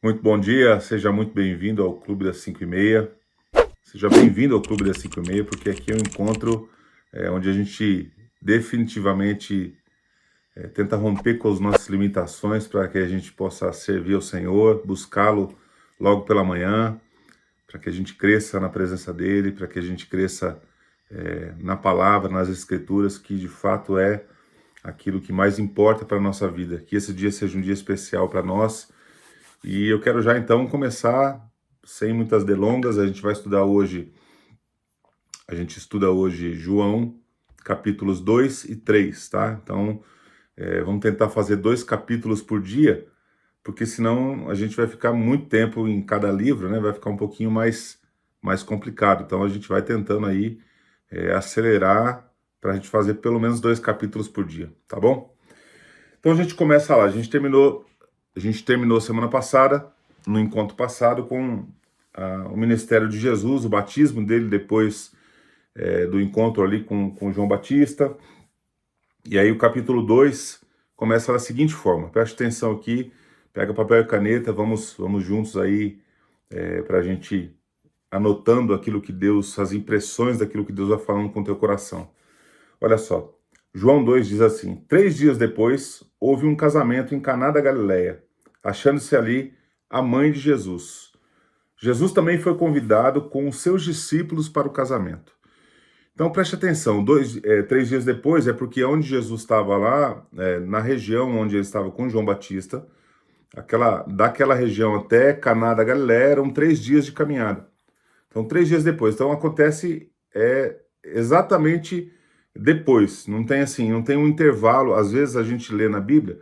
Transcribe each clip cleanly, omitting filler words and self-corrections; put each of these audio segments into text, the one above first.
Muito bom dia, seja muito bem-vindo ao Clube das 5h30. Seja bem-vindo ao Clube das 5h30, porque aqui é um encontro onde a gente definitivamente tenta romper com as nossas limitações para que a gente possa servir ao Senhor, buscá-lo logo pela manhã, para que a gente cresça na presença dEle, para que a gente cresça na palavra, nas Escrituras, que de fato é aquilo que mais importa para a nossa vida. Que esse dia seja um dia especial para nós. E eu quero já então começar, sem muitas delongas. A gente estuda hoje João, capítulos 2 e 3, tá? Então, vamos tentar fazer 2 capítulos por dia, porque senão a gente vai ficar muito tempo em cada livro, né? Vai ficar um pouquinho mais complicado. Então a gente vai tentando aí acelerar para a gente fazer pelo menos 2 capítulos por dia, tá bom? Então a gente começa lá. A gente terminou semana passada, no encontro passado, com o ministério de Jesus, o batismo dele depois do encontro ali com João Batista. E aí o capítulo 2 começa da seguinte forma. Preste atenção aqui, pega papel e caneta, vamos juntos aí para a gente anotando aquilo que Deus, as impressões daquilo que Deus vai falando com o teu coração. Olha só, João 2 diz assim: 3 dias depois, houve um casamento em Caná da Galileia, achando-se ali a mãe de Jesus. Jesus também foi convidado com os seus discípulos para o casamento. Então preste atenção, 3 dias depois é porque onde Jesus estava lá, na região onde ele estava com João Batista, daquela região até Caná da Galileia eram 3 dias de caminhada. Então 3 dias depois, então acontece exatamente depois, não tem um intervalo. Às vezes a gente lê na Bíblia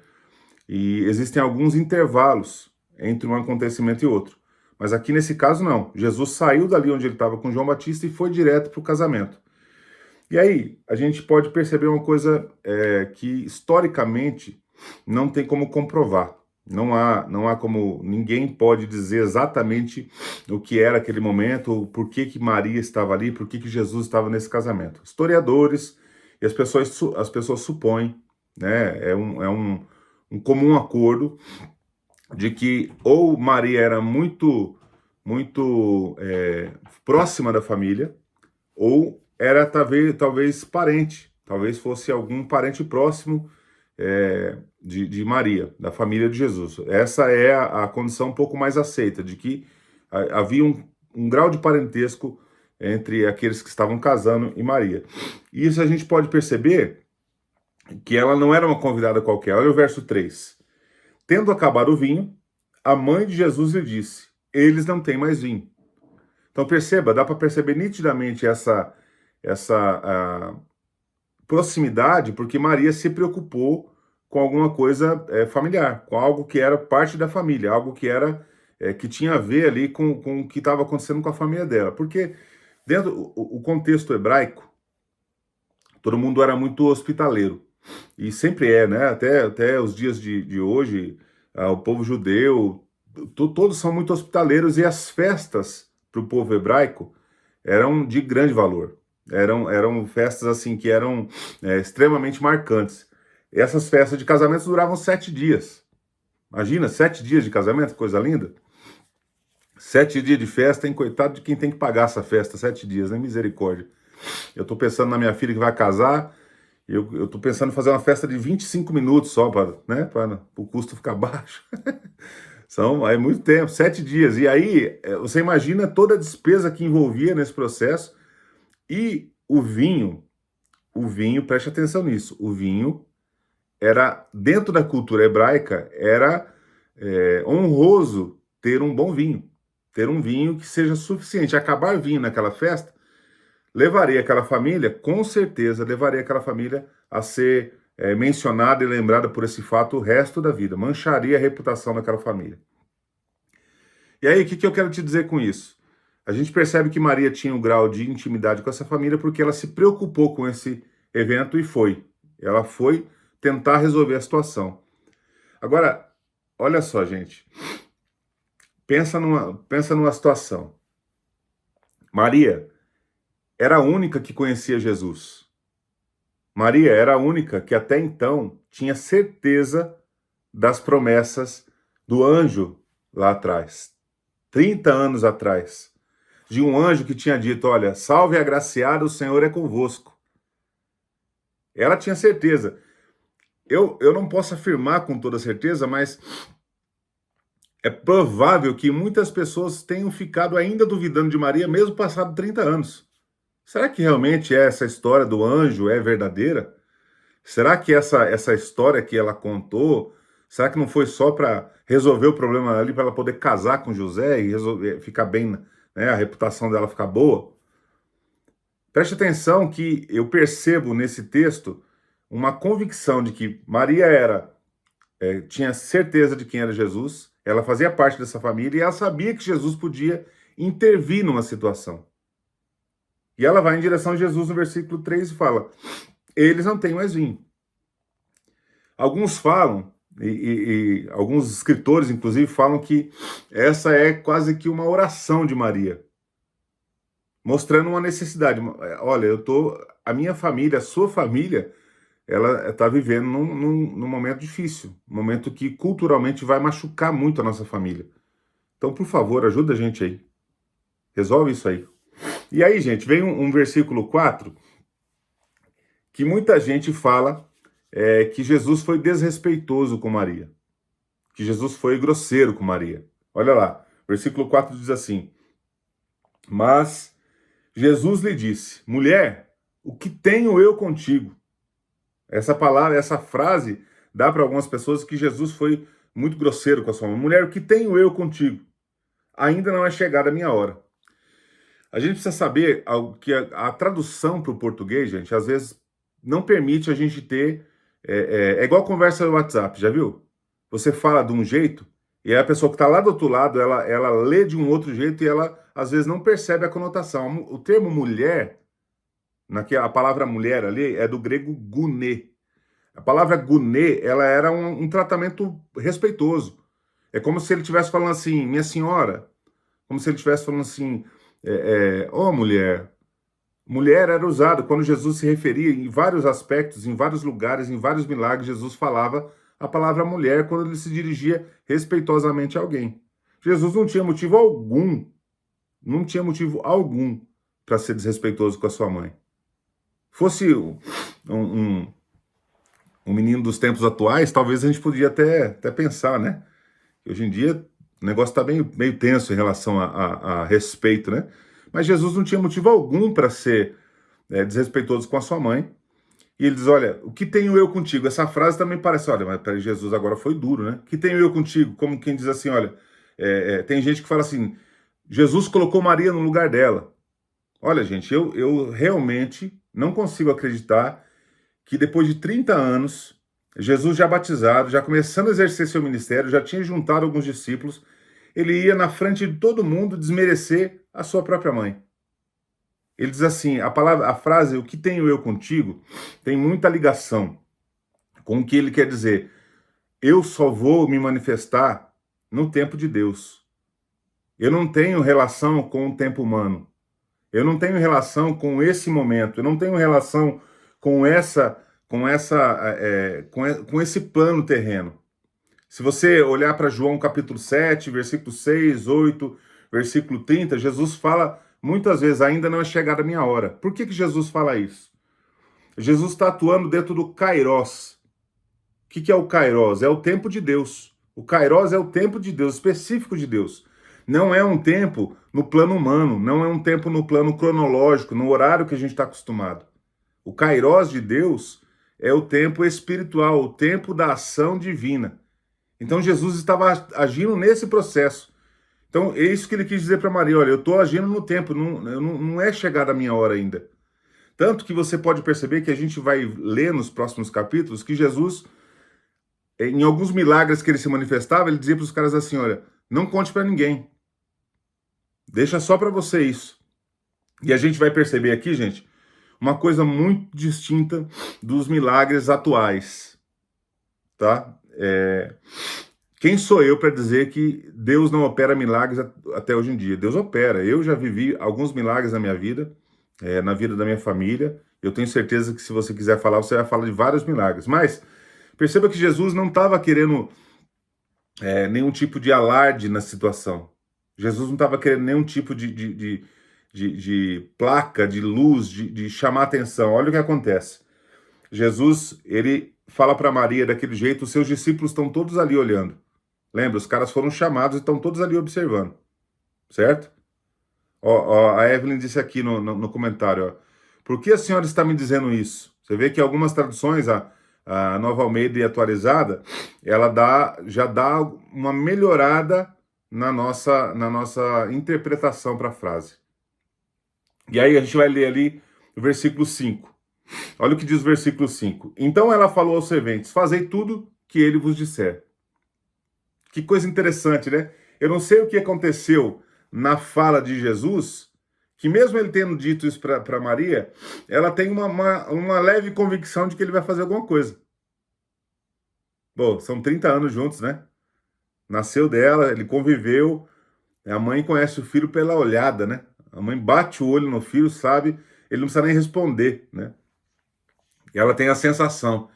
e existem alguns intervalos entre um acontecimento e outro. Mas aqui nesse caso não. Jesus saiu dali onde ele estava com João Batista e foi direto para o casamento. E aí a gente pode perceber uma coisa que historicamente não tem como comprovar. Não há como, ninguém pode dizer exatamente o que era aquele momento, por que Maria estava ali, por que Jesus estava nesse casamento. Historiadores e as pessoas supõem, né, é um comum acordo de que ou Maria era muito próxima da família, ou era talvez parente, talvez fosse algum parente próximo de Maria, da família de Jesus. Essa é a condição um pouco mais aceita, de que havia um grau de parentesco entre aqueles que estavam casando e Maria. E isso a gente pode perceber que ela não era uma convidada qualquer. Olha o verso 3. Tendo acabado o vinho, a mãe de Jesus lhe disse: eles não têm mais vinho. Então perceba, dá para perceber nitidamente essa proximidade, porque Maria se preocupou com alguma coisa familiar, com algo que era parte da família, algo que era que tinha a ver ali com o que estava acontecendo com a família dela. Porque dentro o contexto hebraico, todo mundo era muito hospitaleiro. E sempre né? Até os dias de hoje, o povo judeu, todos são muito hospitaleiros, e as festas para o povo hebraico eram de grande valor. Eram festas assim que eram extremamente marcantes. Essas festas de casamento duravam 7 dias. Imagina, 7 dias de casamento, coisa linda. 7 dias de festa, hein? Coitado de quem tem que pagar essa festa, 7 dias, né? Misericórdia. Eu tô pensando na minha filha que vai casar, eu tô pensando em fazer uma festa de 25 minutos só, para o custo ficar baixo. É muito tempo, 7 dias. E aí, você imagina toda a despesa que envolvia nesse processo. E o vinho, preste atenção nisso, o vinho era, dentro da cultura hebraica, era honroso ter um bom vinho, ter um vinho que seja suficiente. Acabar vinho naquela festa levaria aquela família, com certeza, levaria aquela família a ser mencionada e lembrada por esse fato o resto da vida, mancharia a reputação daquela família. E aí, o que eu quero te dizer com isso? A gente percebe que Maria tinha um grau de intimidade com essa família porque ela se preocupou com esse evento e foi. Ela foi tentar resolver a situação. Agora, olha só, gente. Pensa numa situação. Maria era a única que conhecia Jesus. Maria era a única que até então tinha certeza das promessas do anjo lá atrás, 30 anos atrás, de um anjo que tinha dito, olha, salve a agraciada, o Senhor é convosco. Ela tinha certeza. Eu não posso afirmar com toda certeza, mas é provável que muitas pessoas tenham ficado ainda duvidando de Maria, mesmo passado 30 anos. Será que realmente essa história do anjo é verdadeira? Será que essa história que ela contou, será que não foi só para resolver o problema ali, para ela poder casar com José e resolver, ficar bem, né, a reputação dela ficar boa? Preste atenção que eu percebo nesse texto uma convicção de que Maria tinha certeza de quem era Jesus, ela fazia parte dessa família e ela sabia que Jesus podia intervir numa situação. E ela vai em direção a Jesus no versículo 3 e fala, eles não têm mais vinho. Alguns falam, e alguns escritores, inclusive, falam que essa é quase que uma oração de Maria, mostrando uma necessidade. Olha, a minha família, a sua família, ela está vivendo num momento difícil, um momento que culturalmente vai machucar muito a nossa família. Então, por favor, ajuda a gente aí. Resolve isso aí. E aí, gente, vem um versículo 4, que muita gente fala que Jesus foi desrespeitoso com Maria, que Jesus foi grosseiro com Maria. Olha lá, versículo 4 diz assim, mas Jesus lhe disse, mulher, o que tenho eu contigo? Essa palavra, essa frase dá para algumas pessoas que Jesus foi muito grosseiro com a sua mãe. Mulher, o que tenho eu contigo? Ainda não é chegada a minha hora. A gente precisa saber que a tradução para o português, gente, às vezes não permite a gente ter... É igual conversa no WhatsApp, já viu? Você fala de um jeito e a pessoa que está lá do outro lado, ela lê de um outro jeito e ela, às vezes, não percebe a conotação. O termo mulher, a palavra mulher ali, é do grego gunê. A palavra gunê, ela era um tratamento respeitoso. É como se ele estivesse falando assim, minha senhora. Como se ele estivesse falando assim, mulher. Mulher era usado quando Jesus se referia em vários aspectos, em vários lugares, em vários milagres, Jesus falava a palavra mulher quando ele se dirigia respeitosamente a alguém. Jesus não tinha motivo algum para ser desrespeitoso com a sua mãe. Fosse um menino dos tempos atuais, talvez a gente podia até pensar, né? Hoje em dia o negócio está meio tenso em relação a respeito, né? Mas Jesus não tinha motivo algum para ser desrespeitoso com a sua mãe. E ele diz, olha, o que tenho eu contigo? Essa frase também parece, olha, mas para Jesus agora foi duro, né? O que tenho eu contigo? Como quem diz assim, olha, tem gente que fala assim, Jesus colocou Maria no lugar dela. Olha, gente, eu realmente não consigo acreditar que depois de 30 anos, Jesus já batizado, já começando a exercer seu ministério, já tinha juntado alguns discípulos, ele ia na frente de todo mundo desmerecer a sua própria mãe. Ele diz assim, a frase, o que tenho eu contigo, tem muita ligação com o que ele quer dizer. Eu só vou me manifestar no tempo de Deus. Eu não tenho relação com o tempo humano. Eu não tenho relação com esse momento. Eu não tenho relação com esse plano terreno. Se você olhar para João capítulo 7, versículo 6, 8, versículo 30, Jesus fala muitas vezes, ainda não é chegada a minha hora. Por que Jesus fala isso? Jesus está atuando dentro do Kairos. O que é o Kairos? É o tempo de Deus. O Kairos é o tempo de Deus, específico de Deus. Não é um tempo no plano humano, não é um tempo no plano cronológico, no horário que a gente está acostumado. O Kairos de Deus é o tempo espiritual, o tempo da ação divina. Então Jesus estava agindo nesse processo. Então é isso que ele quis dizer para Maria, olha, eu estou agindo no tempo, não é chegada a minha hora ainda. Tanto que você pode perceber que a gente vai ler nos próximos capítulos que Jesus, em alguns milagres que ele se manifestava, ele dizia para os caras assim, olha, não conte para ninguém. Deixa só para você isso. E a gente vai perceber aqui, gente, uma coisa muito distinta dos milagres atuais, tá? Quem sou eu para dizer que Deus não opera milagres até hoje em dia? Deus opera. Eu já vivi alguns milagres na minha vida, na vida da minha família. Eu tenho certeza que se você quiser falar, você vai falar de vários milagres. Mas perceba que Jesus não estava querendo nenhum tipo de alarde na situação. Jesus não estava querendo nenhum tipo de placa, de luz, de chamar atenção. Olha o que acontece. Jesus, ele fala para Maria daquele jeito, os seus discípulos estão todos ali olhando. Lembra, os caras foram chamados e estão todos ali observando, certo? Ó, a Evelyn disse aqui no comentário, ó, por que a senhora está me dizendo isso? Você vê que algumas traduções, a Nova Almeida e atualizada, ela já dá uma melhorada na nossa interpretação para a frase. E aí a gente vai ler ali o versículo 5. Olha o que diz o versículo 5. Então ela falou aos serventes, fazei tudo que ele vos disser. Que coisa interessante, né? Eu não sei o que aconteceu na fala de Jesus, que mesmo ele tendo dito isso para Maria, ela tem uma leve convicção de que ele vai fazer alguma coisa. Bom, são 30 anos juntos, né? Nasceu dela, ele conviveu, a mãe conhece o filho pela olhada, né? A mãe bate o olho no filho, sabe? Ele não precisa nem responder, né? E ela tem a sensação.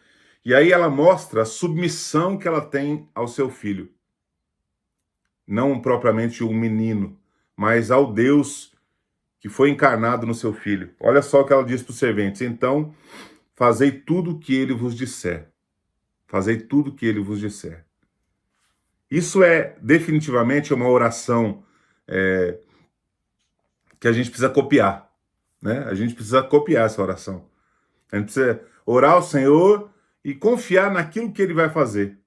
E aí ela mostra a submissão que ela tem ao seu filho. Não propriamente um menino, mas ao Deus que foi encarnado no seu filho. Olha só o que ela diz para os serventes. Então, fazei tudo o que ele vos disser. Fazei tudo o que ele vos disser. Isso é definitivamente uma oração que a gente precisa copiar, né? A gente precisa copiar essa oração. A gente precisa orar ao Senhor e confiar naquilo que ele vai fazer.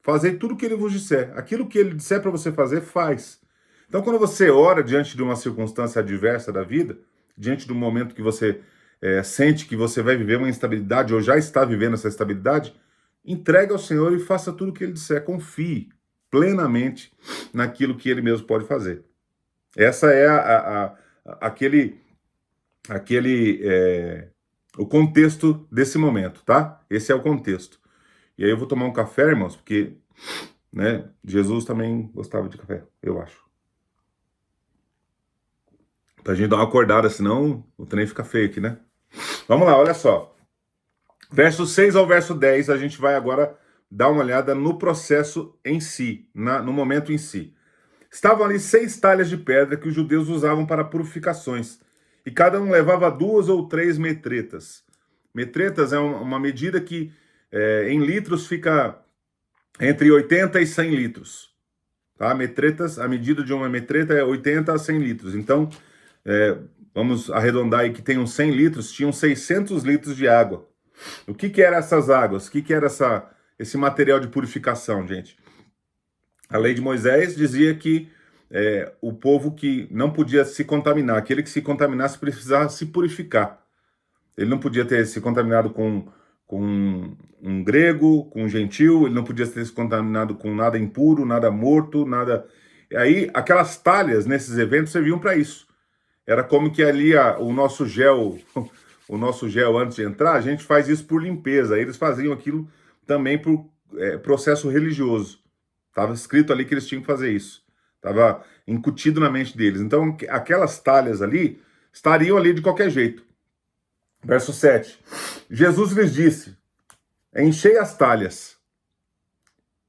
Fazer tudo o que ele vos disser. Aquilo que ele disser para você fazer, faz. Então, quando você ora diante de uma circunstância adversa da vida, diante do momento que você sente que você vai viver uma instabilidade ou já está vivendo essa estabilidade, entregue ao Senhor e faça tudo o que ele disser. Confie plenamente naquilo que ele mesmo pode fazer. Essa é o contexto desse momento, tá? Esse é o contexto. E aí eu vou tomar um café, irmãos, porque, né, Jesus também gostava de café, eu acho. Pra gente dar uma acordada, senão o trem fica feio aqui, né? Vamos lá, olha só. Verso 6 ao verso 10, a gente vai agora dar uma olhada no processo em si, no momento em si. Estavam ali 6 talhas de pedra que os judeus usavam para purificações, e cada um levava 2 ou 3 metretas. Metretas é uma medida que em litros fica entre 80 e 100 litros. Tá? Metretas, a medida de uma metreta é 80 a 100 litros. Então, vamos arredondar aí que tem uns 100 litros, tinham 600 litros de água. O que eram essas águas? O que era esse material de purificação, gente? A lei de Moisés dizia que o povo que não podia se contaminar, aquele que se contaminasse precisava se purificar. Ele não podia ter se contaminado com um grego, com um gentil, ele não podia ter se contaminado com nada impuro, nada morto, nada... E aí, aquelas talhas nesses eventos serviam para isso. Era como que ali o nosso gel antes de entrar, a gente faz isso por limpeza. Eles faziam aquilo também por processo religioso. Estava escrito ali que eles tinham que fazer isso. Estava incutido na mente deles. Então, aquelas talhas ali estariam ali de qualquer jeito. Verso 7. Jesus lhes disse, enchei as talhas.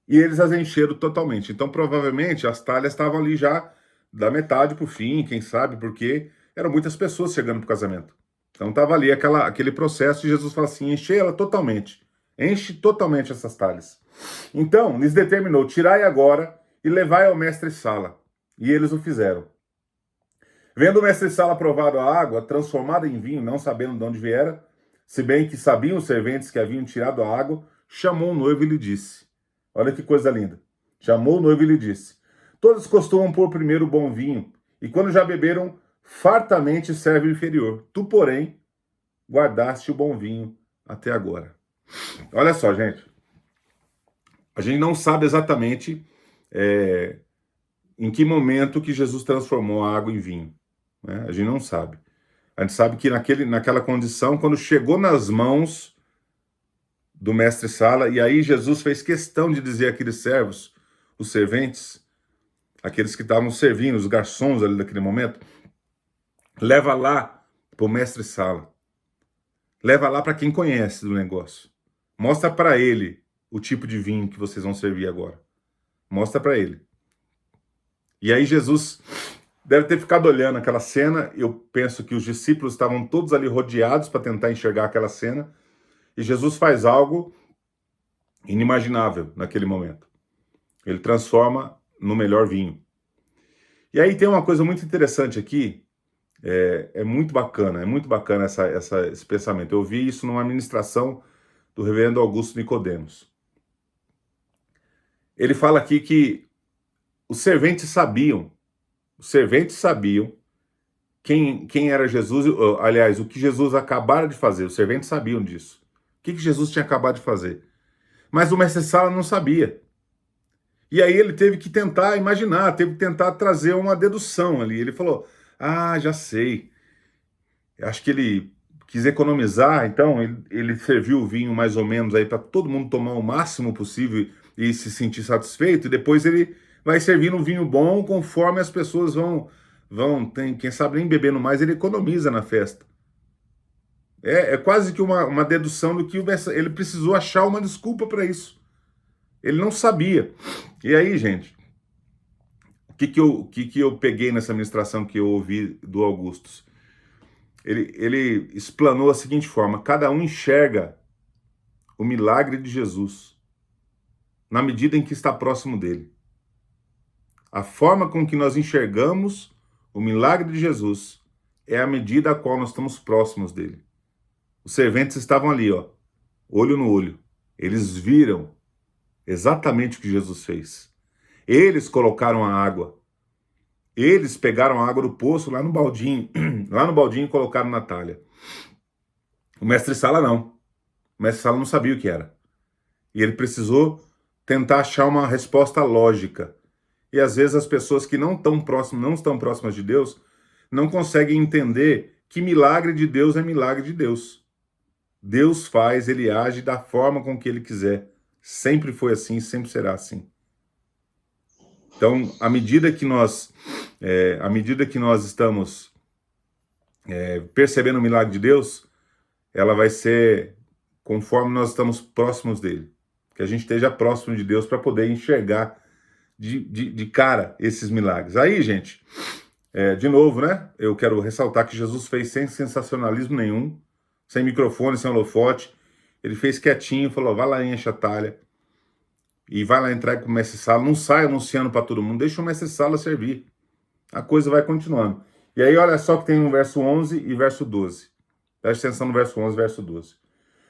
E eles as encheram totalmente. Então, provavelmente, as talhas estavam ali já da metade para o fim, quem sabe, porque eram muitas pessoas chegando para o casamento. Então, estava ali aquele processo e Jesus fala assim, enchei ela totalmente. Enche totalmente essas talhas. Então, lhes determinou, tirai agora e levai ao mestre-sala. E eles o fizeram. Vendo o mestre-sala provado a água, transformada em vinho, não sabendo de onde viera, se bem que sabiam os serventes que haviam tirado a água, chamou o noivo e lhe disse. Olha que coisa linda. Chamou o noivo e lhe disse. Todos costumam pôr primeiro o bom vinho, e quando já beberam, fartamente serve o inferior. Tu, porém, guardaste o bom vinho até agora. Olha só, gente. A gente não sabe exatamente em que momento que Jesus transformou a água em vinho. Né? A gente não sabe. A gente sabe que naquela condição, quando chegou nas mãos do mestre-sala, e aí Jesus fez questão de dizer àqueles servos, os serventes, aqueles que estavam servindo, os garçons ali naquele momento, leva lá para o mestre-sala. Leva lá para quem conhece do negócio. Mostra para ele o tipo de vinho que vocês vão servir agora. Mostra para ele. E aí Jesus deve ter ficado olhando aquela cena. Eu penso que os discípulos estavam todos ali rodeados para tentar enxergar aquela cena. E Jesus faz algo inimaginável naquele momento. Ele transforma no melhor vinho. E aí tem uma coisa muito interessante aqui. É muito bacana esse pensamento. Eu vi isso numa ministração do reverendo Augusto Nicodemos. Ele fala aqui que os serventes sabiam quem era Jesus, aliás, o que Jesus acabara de fazer. Os serventes sabiam disso. O que Jesus tinha acabado de fazer. Mas o mestre-sala não sabia. E aí ele teve que tentar imaginar, teve que tentar trazer uma dedução ali. Ele falou, já sei. Acho que ele quis economizar, então ele serviu o vinho mais ou menos aí para todo mundo tomar o máximo possível e se sentir satisfeito, e depois ele vai servindo um vinho bom conforme as pessoas quem sabe nem bebendo mais, ele economiza na festa. É quase que uma dedução do que ele precisou achar uma desculpa para isso. Ele não sabia. E aí, gente, o que eu peguei nessa ministração que eu ouvi do Augustus? Ele explanou a seguinte forma: cada um enxerga o milagre de Jesus na medida em que está próximo dele. A forma com que nós enxergamos o milagre de Jesus é a medida a qual nós estamos próximos dele. Os serventes estavam ali, olho no olho. Eles viram exatamente o que Jesus fez. Eles colocaram a água. Eles pegaram a água do poço lá no baldinho e colocaram na talha. O mestre-sala não. O mestre-sala não sabia o que era. E ele precisou tentar achar uma resposta lógica. E às vezes as pessoas que não estão próximas de Deus, não conseguem entender que milagre de Deus é milagre de Deus. Deus faz, ele age da forma com que ele quiser. Sempre foi assim, sempre será assim. Então, à medida que nós estamos percebendo o milagre de Deus, ela vai ser conforme nós estamos próximos dele. Que a gente esteja próximo de Deus para poder enxergar de cara esses milagres. Aí, gente, de novo, né? Eu quero ressaltar que Jesus fez sem sensacionalismo nenhum, sem microfone, sem holofote. Ele fez quietinho, falou, vai lá, enche a talha. E vai lá entrar com o mestre-sala, não sai anunciando para todo mundo, deixa o mestre-sala servir. A coisa vai continuando. E aí, olha só que tem no verso 11 e verso 12. Preste atenção no verso 11 e verso 12.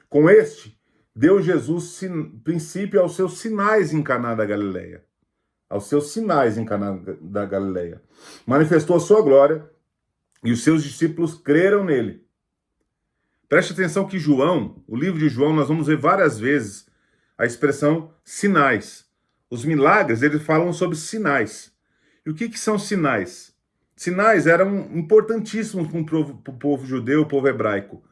Com este, deu Jesus princípio aos seus sinais em Caná da Galileia. Aos seus sinais em Caná da Galileia. Manifestou a sua glória e os seus discípulos creram nele. Preste atenção que João, o livro de João, nós vamos ver várias vezes a expressão sinais. Os milagres, eles falam sobre sinais. E o que são sinais? Sinais eram importantíssimos para o povo judeu, o povo hebraico.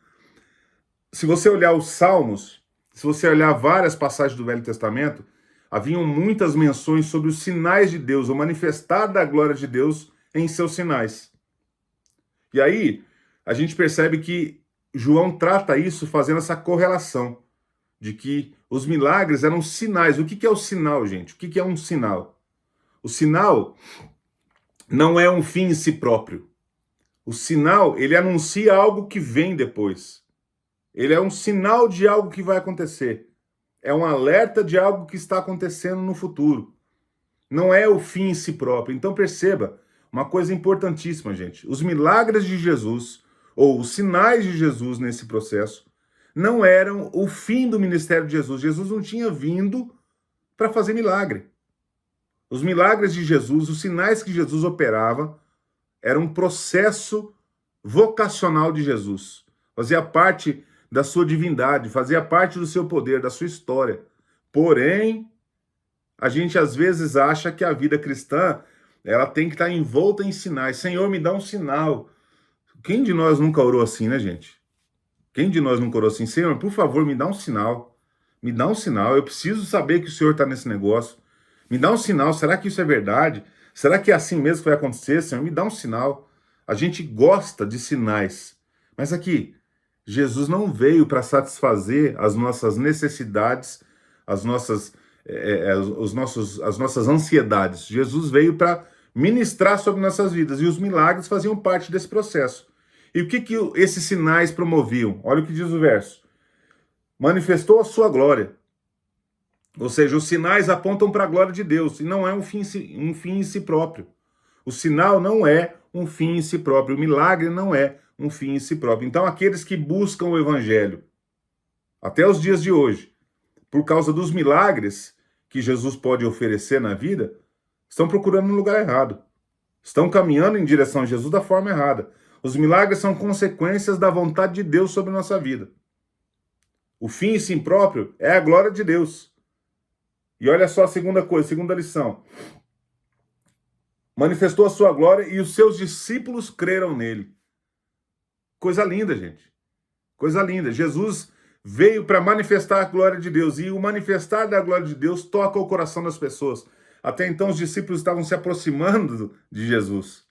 Se você olhar os Salmos, se você olhar várias passagens do Velho Testamento, haviam muitas menções sobre os sinais de Deus, o manifestar da glória de Deus em seus sinais. E aí, a gente percebe que João trata isso fazendo essa correlação de que os milagres eram sinais. O que é o sinal, gente? O que é um sinal? O sinal não é um fim em si próprio. O sinal, ele anuncia algo que vem depois. Ele é um sinal de algo que vai acontecer. É um alerta de algo que está acontecendo no futuro. Não é o fim em si próprio. Então perceba, uma coisa importantíssima, gente. Os milagres de Jesus, ou os sinais de Jesus nesse processo, não eram o fim do ministério de Jesus. Jesus não tinha vindo para fazer milagre. Os milagres de Jesus, os sinais que Jesus operava, era um processo vocacional de Jesus. Fazia parte da sua divindade, fazia parte do seu poder, da sua história. Porém, a gente às vezes acha que a vida cristã, ela tem que estar envolta em sinais. Senhor, me dá um sinal. Quem de nós nunca orou assim, né, gente? Quem de nós nunca orou assim? Senhor, por favor, me dá um sinal. Me dá um sinal. Eu preciso saber que o Senhor está nesse negócio. Me dá um sinal. Será que isso é verdade? Será que é assim mesmo que vai acontecer? Senhor, me dá um sinal. A gente gosta de sinais. Mas aqui, Jesus não veio para satisfazer as nossas necessidades, as nossas as nossas ansiedades. Jesus veio para ministrar sobre nossas vidas, e os milagres faziam parte desse processo. E o que esses sinais promoviam? Olha o que diz o verso. Manifestou a sua glória. Ou seja, os sinais apontam para a glória de Deus, e não é um fim em si próprio. O sinal não é um fim em si próprio, o milagre não é um fim em si próprio. Então, aqueles que buscam o evangelho, até os dias de hoje, por causa dos milagres que Jesus pode oferecer na vida, estão procurando no lugar errado. Estão caminhando em direção a Jesus da forma errada. Os milagres são consequências da vontade de Deus sobre a nossa vida. O fim em si próprio é a glória de Deus. E olha só a segunda coisa, a segunda lição. Manifestou a sua glória e os seus discípulos creram nele. Coisa linda, gente. Coisa linda. Jesus veio para manifestar a glória de Deus, e o manifestar da glória de Deus toca o coração das pessoas. Até então os discípulos estavam se aproximando de Jesus.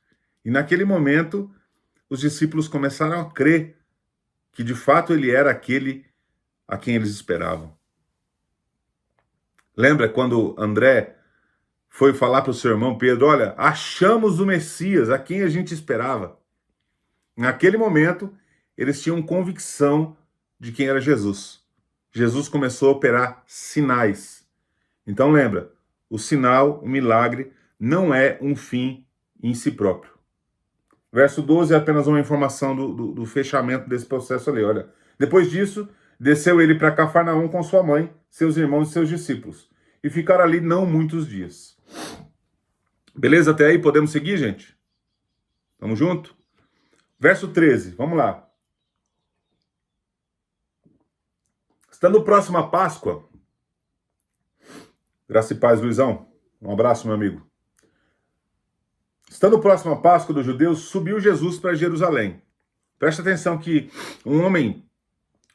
E naquele momento, os discípulos começaram a crer que de fato ele era aquele a quem eles esperavam. Lembra quando André foi falar para o seu irmão Pedro, olha, achamos o Messias, a quem a gente esperava. Naquele momento, eles tinham convicção de quem era Jesus. Jesus começou a operar sinais. Então lembra, o sinal, o milagre, não é um fim em si próprio. Verso 12 é apenas uma informação do fechamento desse processo ali. Olha, depois disso, desceu ele para Cafarnaum com sua mãe, seus irmãos e seus discípulos, e ficaram ali não muitos dias. Beleza? Até aí podemos seguir, gente? Tamo junto? Verso 13, vamos lá. Estando próximo à Páscoa, graça e paz, Luizão, um abraço, meu amigo. Estando próximo à Páscoa dos judeus, subiu Jesus para Jerusalém. Presta atenção que um homem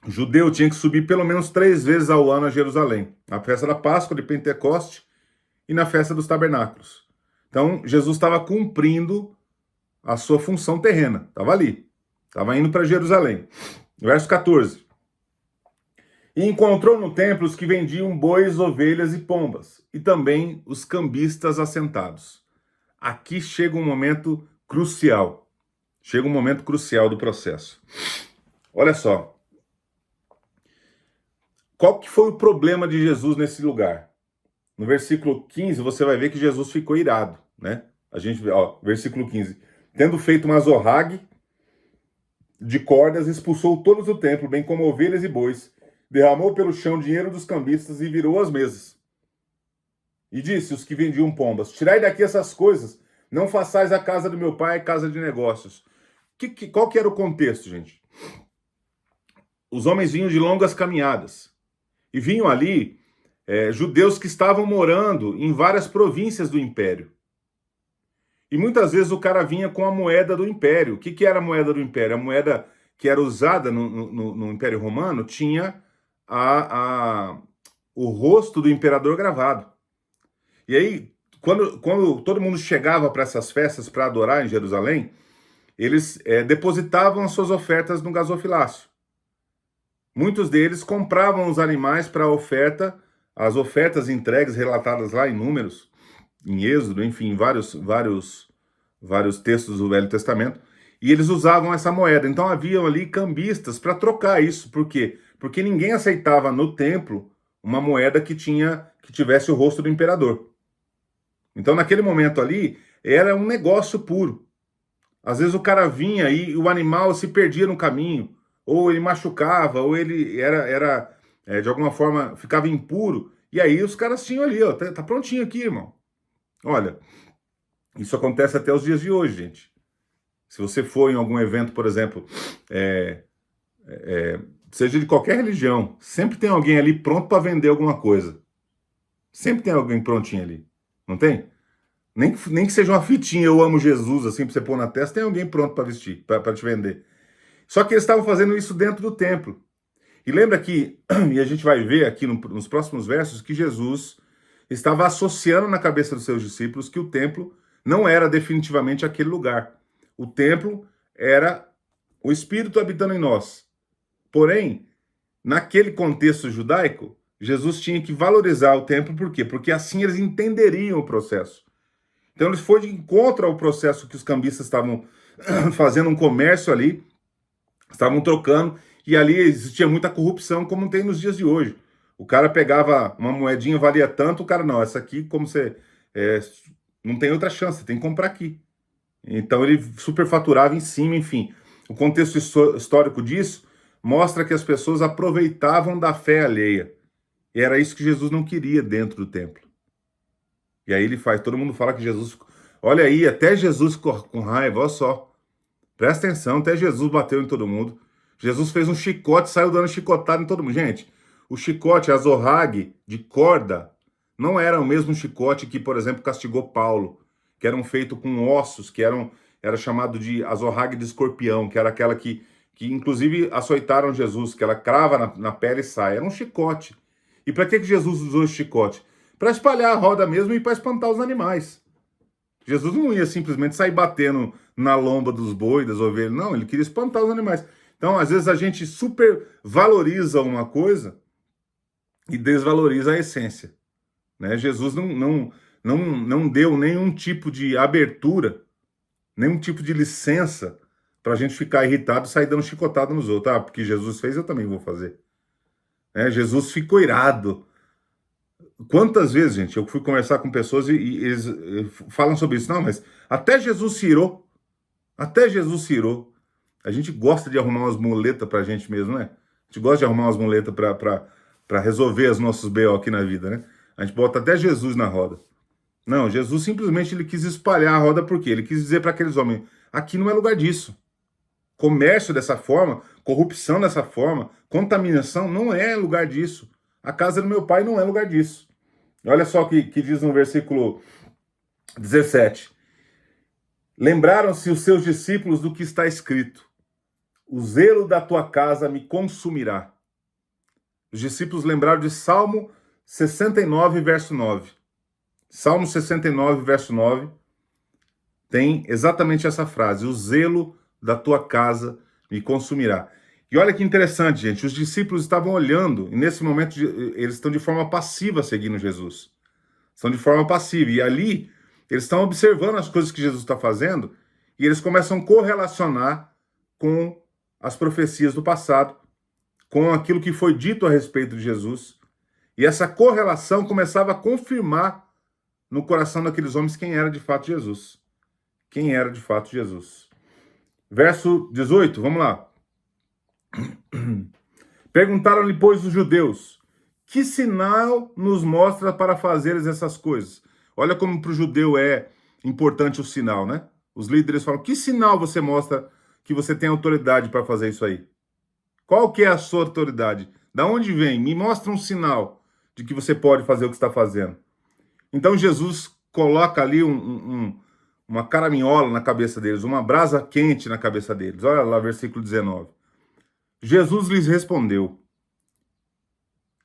judeu tinha que subir pelo menos 3 vezes ao ano a Jerusalém. Na festa da Páscoa, de Pentecoste, e na festa dos tabernáculos. Então, Jesus estava cumprindo a sua função terrena. Estava ali. Estava indo para Jerusalém. Verso 14. E encontrou no templo os que vendiam bois, ovelhas e pombas, e também os cambistas assentados. Aqui chega um momento crucial. Chega um momento crucial do processo. Olha só. Qual que foi o problema de Jesus nesse lugar? No versículo 15, você vai ver que Jesus ficou irado, né? A gente vê, ó, versículo 15. Tendo feito uma azorrague de cordas, expulsou todos do templo, bem como ovelhas e bois, derramou pelo chão dinheiro dos cambistas e virou as mesas. E disse os que vendiam pombas, tirai daqui essas coisas, não façais a casa do meu pai casa de negócios. Qual que era o contexto, gente? Os homens vinham de longas caminhadas, e vinham ali judeus que estavam morando em várias províncias do Império. E muitas vezes o cara vinha com a moeda do Império. O que era a moeda do Império? A moeda que era usada no Império Romano tinha o rosto do imperador gravado. E aí, quando todo mundo chegava para essas festas para adorar em Jerusalém, eles depositavam as suas ofertas no gasofilácio. Muitos deles compravam os animais para oferta. As ofertas entregues relatadas lá em Números, em Êxodo, enfim, vários textos do Velho Testamento, e eles usavam essa moeda. Então haviam ali cambistas para trocar isso. Por quê? Porque ninguém aceitava no templo uma moeda que tivesse o rosto do imperador. Então naquele momento ali era um negócio puro. Às vezes o cara vinha e o animal se perdia no caminho, ou ele machucava, ou ele era de alguma forma ficava impuro, e aí os caras tinham ali, ó, tá prontinho aqui, irmão. Olha, isso acontece até os dias de hoje, gente. Se você for em algum evento, por exemplo, seja de qualquer religião, sempre tem alguém ali pronto para vender alguma coisa. Sempre tem alguém prontinho ali, não tem? Nem que seja uma fitinha, eu amo Jesus, assim, para você pôr na testa, tem alguém pronto para vestir, para te vender. Só que eles estavam fazendo isso dentro do templo. E lembra que, e a gente vai ver aqui nos próximos versos, que Jesus estava associando na cabeça dos seus discípulos que o templo não era definitivamente aquele lugar. O templo era o Espírito habitando em nós. Porém, naquele contexto judaico, Jesus tinha que valorizar o templo, por quê? Porque assim eles entenderiam o processo. Então eles foram de encontro ao processo que os cambistas estavam fazendo um comércio ali, estavam trocando, e ali existia muita corrupção, como tem nos dias de hoje. O cara pegava uma moedinha, valia tanto, o cara, não, essa aqui, como você não tem outra chance, você tem que comprar aqui. Então ele superfaturava em cima, enfim. O contexto histórico disso mostra que as pessoas aproveitavam da fé alheia. E era isso que Jesus não queria dentro do templo. E aí ele faz, todo mundo fala que Jesus... Olha aí, até Jesus ficou com raiva, olha só. Presta atenção, até Jesus bateu em todo mundo. Jesus fez um chicote, saiu dando chicotada em todo mundo. Gente, o chicote, a zorrague de corda, não era o mesmo chicote que, por exemplo, castigou Paulo, que eram feitos com ossos, era chamado de azorrague de escorpião, que era aquela que inclusive açoitaram Jesus, que ela crava na pele e sai. Era um chicote. E para que Jesus usou esse chicote? Para espalhar a roda mesmo e para espantar os animais. Jesus não ia simplesmente sair batendo na lomba dos bois, das ovelhas, não, ele queria espantar os animais. Então, às vezes, a gente supervaloriza uma coisa e desvaloriza a essência. Né? Jesus não deu nenhum tipo de abertura, nenhum tipo de licença para a gente ficar irritado e sair dando chicotada nos outros. Ah, porque Jesus fez, eu também vou fazer. Jesus ficou irado. Quantas vezes, gente, eu fui conversar com pessoas e eles falam sobre isso. Não, mas até Jesus se irou. Até Jesus se irou. A gente gosta de arrumar umas muletas pra gente mesmo, né? A gente gosta de arrumar umas muletas pra resolver os nossos BO aqui na vida, né? A gente bota até Jesus na roda. Não, Jesus simplesmente ele quis espalhar a roda por quê? Ele quis dizer para aqueles homens, aqui não é lugar disso. Comércio dessa forma, corrupção dessa forma, contaminação, não é lugar disso. A casa do meu pai não é lugar disso. Olha só o que diz no versículo 17. Lembraram-se os seus discípulos do que está escrito. O zelo da tua casa me consumirá. Os discípulos lembraram de Salmo 69, verso 9. Salmo 69, verso 9, tem exatamente essa frase. O zelo da tua casa me consumirá. E olha que interessante, gente. Os discípulos estavam olhando, e nesse momento eles estão de forma passiva seguindo Jesus. Estão de forma passiva. E ali, eles estão observando as coisas que Jesus está fazendo, e eles começam a correlacionar com as profecias do passado, com aquilo que foi dito a respeito de Jesus. E essa correlação começava a confirmar no coração daqueles homens quem era de fato Jesus. Quem era de fato Jesus. Verso 18, vamos lá. Perguntaram-lhe, pois, os judeus, que sinal nos mostra para fazeres essas coisas? Olha como para o judeu é importante o sinal, né? Os líderes falam, que sinal você mostra que você tem autoridade para fazer isso aí? Qual que é a sua autoridade? Da onde vem? Me mostra um sinal de que você pode fazer o que está fazendo. Então Jesus coloca ali uma caraminhola na cabeça deles, uma brasa quente na cabeça deles. Olha lá, versículo 19. Jesus lhes respondeu,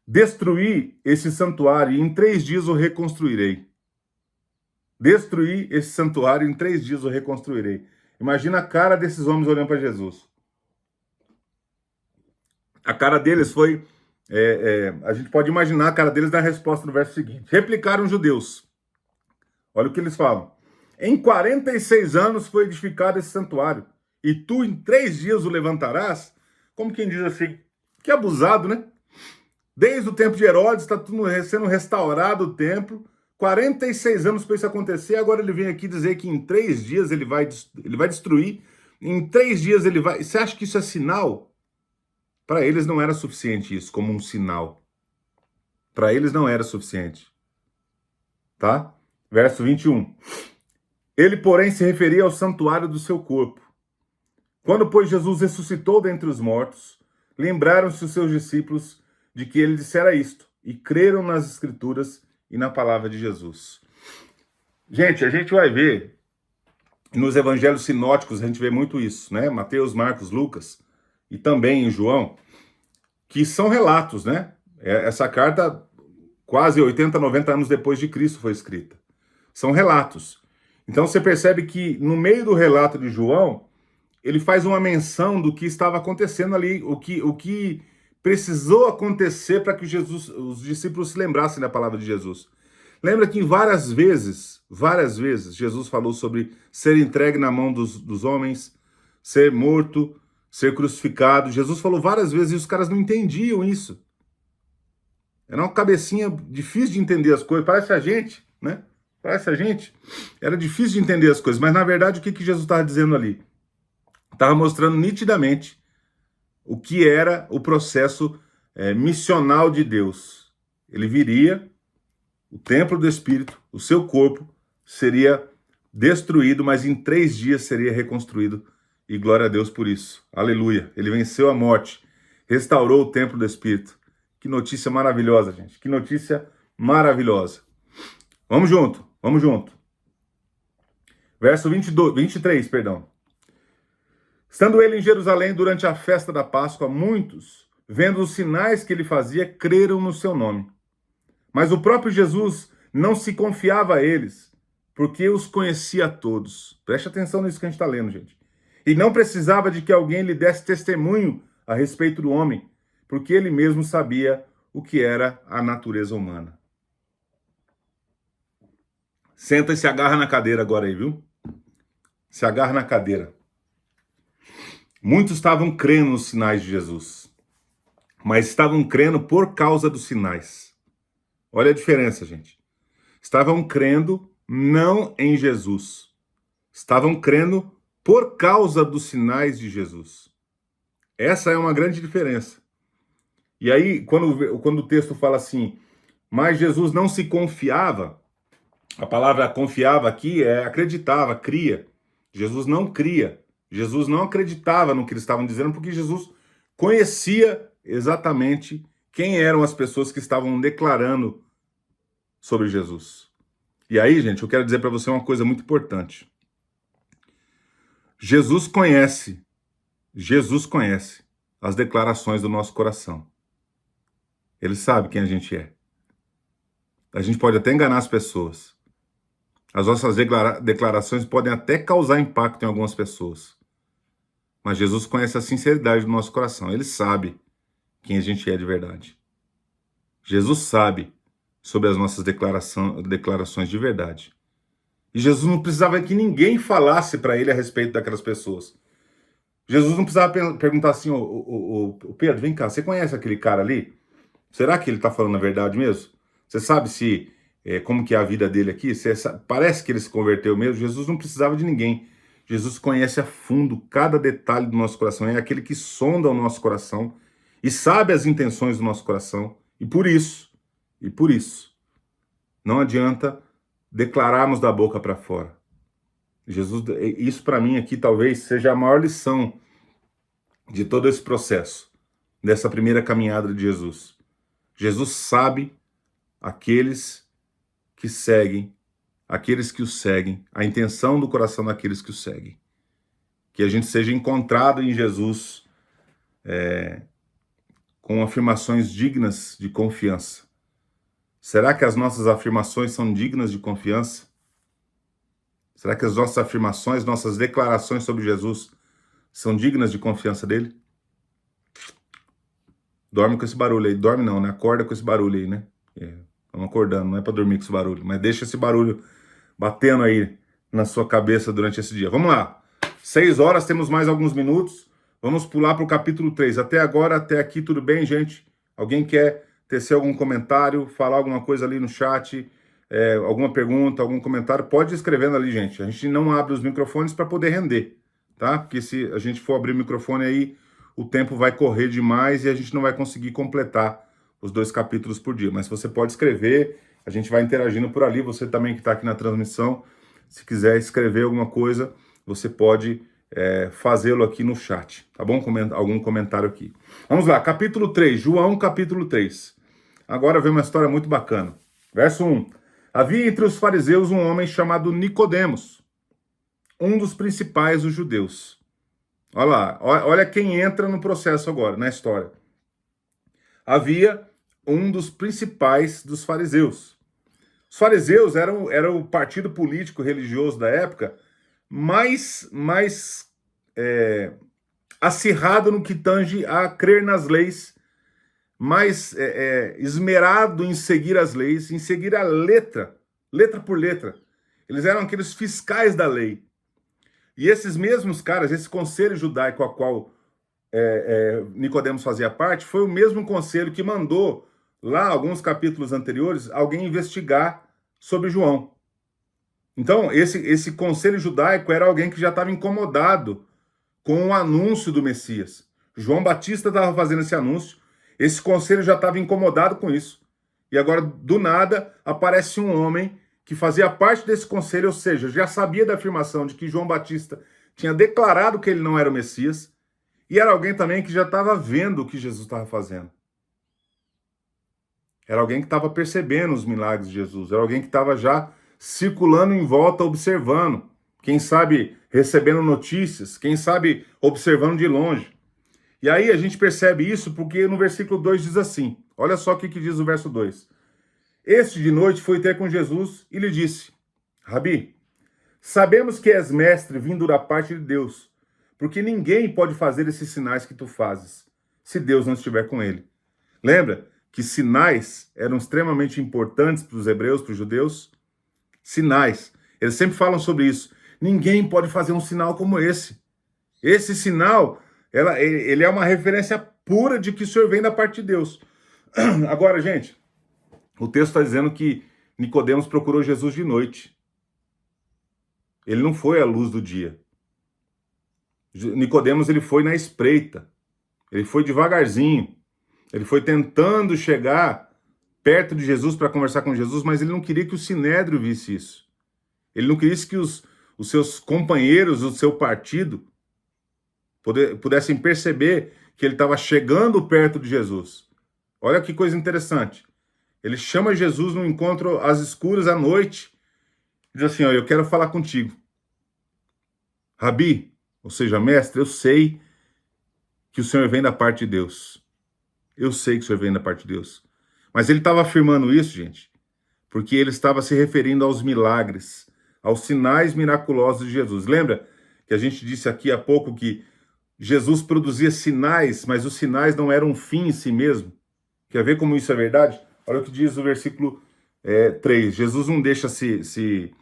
destruí esse santuário e em 3 dias o reconstruirei. Destruí esse santuário e em 3 dias o reconstruirei. Imagina a cara desses homens olhando para Jesus. A cara deles foi... a gente pode imaginar a cara deles na resposta no verso seguinte. Replicaram os judeus. Olha o que eles falam. Em 46 anos foi edificado esse santuário, e tu em 3 dias o levantarás? Como quem diz assim, que abusado, né? Desde o tempo de Herodes está tudo sendo restaurado o templo, 46 anos para isso acontecer, agora ele vem aqui dizer que em 3 dias ele vai destruir, em 3 dias ele vai... Você acha que isso é sinal? Para eles não era suficiente isso, como um sinal. Para eles não era suficiente. Tá? Verso 21. Ele, porém, se referia ao santuário do seu corpo. Quando, pois, Jesus ressuscitou dentre os mortos, lembraram-se os seus discípulos de que ele dissera isto, e creram nas Escrituras e na palavra de Jesus. Gente, a gente vai ver, nos evangelhos sinóticos, a gente vê muito isso, né? Mateus, Marcos, Lucas, e também em João, que são relatos, né? Essa carta, quase 80, 90 anos depois de Cristo, foi escrita. São relatos. Então você percebe que no meio do relato de João, ele faz uma menção do que estava acontecendo ali, o que precisou acontecer para que os discípulos se lembrassem da palavra de Jesus. Lembra que várias vezes, Jesus falou sobre ser entregue na mão dos homens, ser morto, ser crucificado. Jesus falou várias vezes e os caras não entendiam isso. Era uma cabecinha difícil de entender as coisas. Parece a gente, né? Parece a gente. Era difícil de entender as coisas. Mas, na verdade, o que Jesus estava dizendo ali? Estava mostrando nitidamente o que era o processo missional de Deus. Ele viria, o templo do Espírito, o seu corpo, seria destruído, mas em 3 dias seria reconstruído. E glória a Deus por isso. Aleluia. Ele venceu a morte, restaurou o templo do Espírito. Que notícia maravilhosa, gente. Que notícia maravilhosa. Vamos junto, vamos junto. Verso 23, perdão. Estando ele em Jerusalém durante a festa da Páscoa, muitos, vendo os sinais que ele fazia, creram no seu nome. Mas o próprio Jesus não se confiava a eles, porque os conhecia a todos. Preste atenção nisso que a gente está lendo, gente. E não precisava de que alguém lhe desse testemunho a respeito do homem, porque ele mesmo sabia o que era a natureza humana. Senta e se agarra na cadeira agora aí, viu? Se agarra na cadeira. Muitos estavam crendo nos sinais de Jesus, mas estavam crendo por causa dos sinais. Olha a diferença, gente. Estavam crendo não em Jesus. Estavam crendo por causa dos sinais de Jesus. Essa é uma grande diferença. E aí, quando o texto fala assim, mas Jesus não se confiava, a palavra confiava aqui é acreditava, cria. Jesus não cria. Jesus não acreditava no que eles estavam dizendo, porque Jesus conhecia exatamente quem eram as pessoas que estavam declarando sobre Jesus. E aí, gente, eu quero dizer para você uma coisa muito importante. Jesus conhece as declarações do nosso coração. Ele sabe quem a gente é. A gente pode até enganar as pessoas. As nossas declarações podem até causar impacto em algumas pessoas. Mas Jesus conhece a sinceridade do nosso coração. Ele sabe quem a gente é de verdade. Jesus sabe sobre as nossas declarações de verdade. E Jesus não precisava que ninguém falasse para ele a respeito daquelas pessoas. Jesus não precisava perguntar assim, ô Pedro, vem cá, você conhece aquele cara ali? Será que ele está falando a verdade mesmo? Você sabe se como que é a vida dele aqui? Parece que ele se converteu mesmo. Jesus não precisava de ninguém. Jesus conhece a fundo cada detalhe do nosso coração. É aquele que sonda o nosso coração e sabe as intenções do nosso coração. E por isso, não adianta declararmos da boca para fora. Jesus, isso para mim aqui talvez seja a maior lição de todo esse processo, dessa primeira caminhada de Jesus. Jesus sabe aqueles que seguem, aqueles que o seguem, a intenção do coração daqueles que o seguem. Que a gente seja encontrado em Jesus com afirmações dignas de confiança. Será que as nossas afirmações são dignas de confiança? Será que as nossas afirmações, nossas declarações sobre Jesus são dignas de confiança dele? Dorme com esse barulho aí. Dorme não, né? Acorda com esse barulho aí, né? Estamos acordando, não é para dormir com esse barulho. Mas deixa esse barulho batendo aí na sua cabeça durante esse dia. Vamos lá. 6 horas, temos mais alguns minutos. Vamos pular para o capítulo 3. Até agora, até aqui, tudo bem, gente? Alguém quer tecer algum comentário, falar alguma coisa ali no chat, alguma pergunta, algum comentário? Pode ir escrevendo ali, gente. A gente não abre os microfones para poder render, tá? Porque se a gente for abrir o microfone aí, o tempo vai correr demais e a gente não vai conseguir completar os 2 capítulos por dia. Mas você pode escrever, a gente vai interagindo por ali. Você também que está aqui na transmissão, se quiser escrever alguma coisa, você pode fazê-lo aqui no chat, tá bom? Algum comentário aqui. Vamos lá, capítulo 3, João capítulo 3. Agora vem uma história muito bacana. Verso 1. Havia entre os fariseus um homem chamado Nicodemos, um dos principais dos judeus. Olha lá, olha quem entra no processo agora, na história. Havia um dos principais dos fariseus. Os fariseus eram o partido político religioso da época mais acirrado no que tange a crer nas leis mais esmerado em seguir as leis, em seguir a letra, letra por letra. Eles eram aqueles fiscais da lei. E esses mesmos caras, esse conselho judaico a qual Nicodemos fazia parte, foi o mesmo conselho que mandou, lá, alguns capítulos anteriores, alguém investigar sobre João. Então, esse conselho judaico era alguém que já estava incomodado com o anúncio do Messias. João Batista estava fazendo esse anúncio, esse conselho já estava incomodado com isso. E agora, do nada, aparece um homem que fazia parte desse conselho, ou seja, já sabia da afirmação de que João Batista tinha declarado que ele não era o Messias, e era alguém também que já estava vendo o que Jesus estava fazendo. Era alguém que estava percebendo os milagres de Jesus, era alguém que estava já circulando em volta, observando, quem sabe recebendo notícias, quem sabe observando de longe. E aí a gente percebe isso porque no versículo 2 diz assim, olha só o que diz o verso 2. Este de noite foi ter com Jesus e lhe disse, Rabi, sabemos que és mestre vindo da parte de Deus, porque ninguém pode fazer esses sinais que tu fazes, se Deus não estiver com ele. Lembra que sinais eram extremamente importantes para os hebreus, para os judeus? Sinais. Eles sempre falam sobre isso. Ninguém pode fazer um sinal como esse. Esse sinal, ele é uma referência pura de que o Senhor vem da parte de Deus. Agora, gente, o texto está dizendo que Nicodemos procurou Jesus de noite. Ele não foi à luz do dia. Nicodemos, ele foi na espreita. Ele foi devagarzinho. Ele foi tentando chegar perto de Jesus para conversar com Jesus, mas ele não queria que o Sinédrio visse isso. Ele não queria que os seus companheiros, o seu partido, pudessem perceber que ele estava chegando perto de Jesus. Olha que coisa interessante. Ele chama Jesus num encontro às escuras à noite. Diz assim, olha, eu quero falar contigo. Rabi, ou seja, mestre, eu sei que o Senhor vem da parte de Deus. Eu sei que o Senhor vem da parte de Deus. Mas ele estava afirmando isso, gente, porque ele estava se referindo aos milagres, aos sinais miraculosos de Jesus. Lembra que a gente disse aqui há pouco que Jesus produzia sinais, mas os sinais não eram um fim em si mesmo? Quer ver como isso é verdade? Olha o que diz o versículo 3. Jesus não deixa se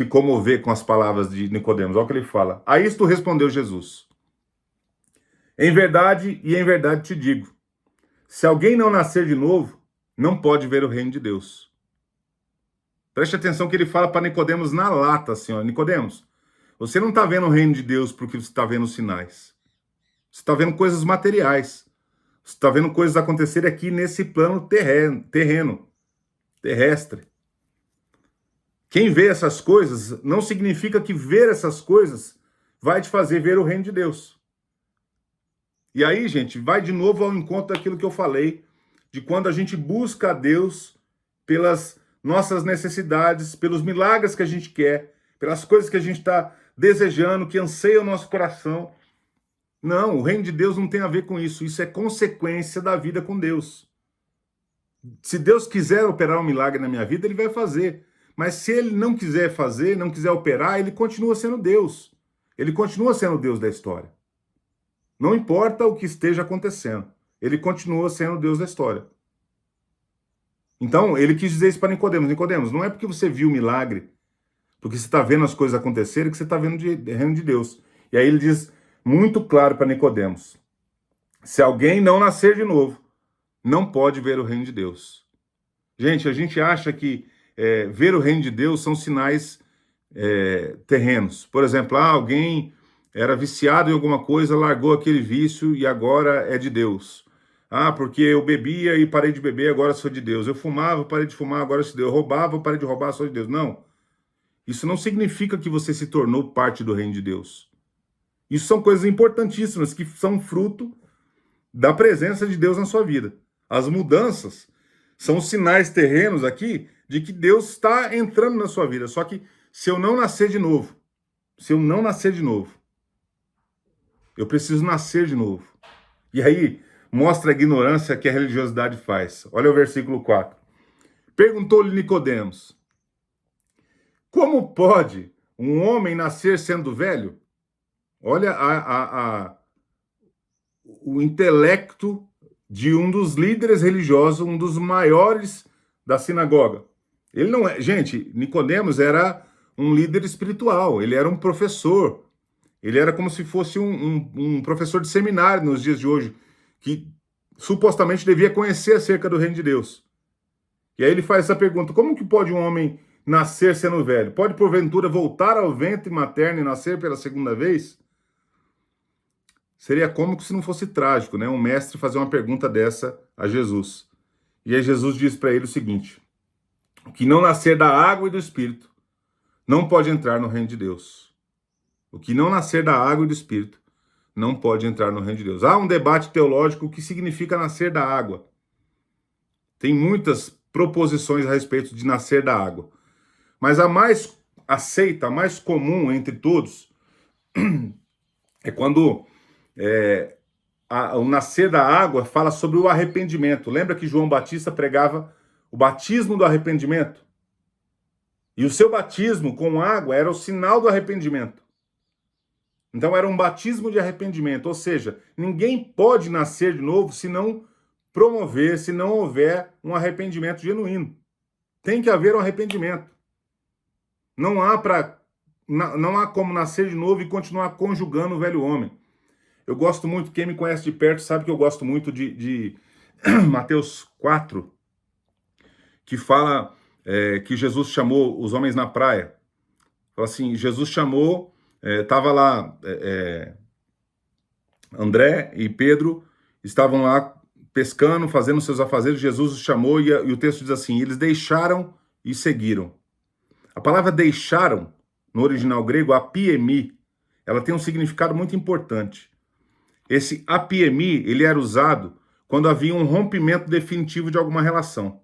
comover com as palavras de Nicodemos. Olha o que ele fala. A isto respondeu Jesus. Em verdade te digo, se alguém não nascer de novo, não pode ver o reino de Deus. Preste atenção que ele fala para Nicodemos na lata, assim, ó. Nicodemos, você não está vendo o reino de Deus porque você está vendo os sinais. Você está vendo coisas materiais. Você está vendo coisas acontecerem aqui nesse plano terrestre. Quem vê essas coisas não significa que ver essas coisas vai te fazer ver o reino de Deus. E aí, gente, vai de novo ao encontro daquilo que eu falei, de quando a gente busca a Deus pelas nossas necessidades, pelos milagres que a gente quer, pelas coisas que a gente está desejando, que anseia o nosso coração. Não, o reino de Deus não tem a ver com isso. Isso é consequência da vida com Deus. Se Deus quiser operar um milagre na minha vida, ele vai fazer. Mas se ele não quiser fazer, não quiser operar, ele continua sendo Deus. Ele continua sendo o Deus da história. Não importa o que esteja acontecendo, ele continua sendo o Deus da história. Então, ele quis dizer isso para Nicodemos. Nicodemos, não é porque você viu o milagre, porque você está vendo as coisas acontecerem, que você está vendo o reino de Deus. E aí ele diz muito claro para Nicodemos, se alguém não nascer de novo, não pode ver o reino de Deus. Gente, a gente acha que ver o reino de Deus são sinais terrenos. Por exemplo, alguém era viciado em alguma coisa, largou aquele vício e agora é de Deus. Porque eu bebia e parei de beber, agora sou de Deus. Eu fumava, parei de fumar, agora sou de Deus. Eu roubava, parei de roubar, sou de Deus. Não. Isso não significa que você se tornou parte do reino de Deus. Isso são coisas importantíssimas que são fruto da presença de Deus na sua vida. As mudanças são sinais terrenos aqui de que Deus está entrando na sua vida. Só que se eu não nascer de novo, eu preciso nascer de novo. E aí mostra a ignorância que a religiosidade faz. Olha o versículo 4. Perguntou-lhe Nicodemos, como pode um homem nascer sendo velho? Olha o intelecto de um dos líderes religiosos, um dos maiores da sinagoga. Ele não é, gente, Nicodemos era um líder espiritual, ele era um professor, ele era como se fosse um professor de seminário nos dias de hoje, que supostamente devia conhecer acerca do reino de Deus. E aí ele faz essa pergunta: como que pode um homem nascer sendo velho? Pode porventura voltar ao ventre materno e nascer pela segunda vez? Seria cômico se não fosse trágico, né? Um mestre fazer uma pergunta dessa a Jesus. E aí Jesus diz para ele o seguinte: o que não nascer da água e do Espírito não pode entrar no reino de Deus. O que não nascer da água e do Espírito não pode entrar no reino de Deus. Há um debate teológico: o que significa nascer da água. Tem muitas proposições a respeito de nascer da água. Mas a mais aceita, a mais comum entre todos, é quando o nascer da água fala sobre o arrependimento. Lembra que João Batista pregava o batismo do arrependimento? E o seu batismo com água era o sinal do arrependimento. Então era um batismo de arrependimento, ou seja, ninguém pode nascer de novo se não promover, se não houver um arrependimento genuíno. Tem que haver um arrependimento. Não há como nascer de novo e continuar conjugando o velho homem. Eu gosto muito, quem me conhece de perto sabe que eu gosto muito de Mateus 4, que fala que Jesus chamou os homens na praia. Fala assim, Jesus chamou, estava lá, André e Pedro estavam lá pescando, fazendo seus afazeres, Jesus os chamou e o texto diz assim: eles deixaram e seguiram. A palavra deixaram, no original grego, apiemi, ela tem um significado muito importante. Esse apiemi, ele era usado quando havia um rompimento definitivo de alguma relação.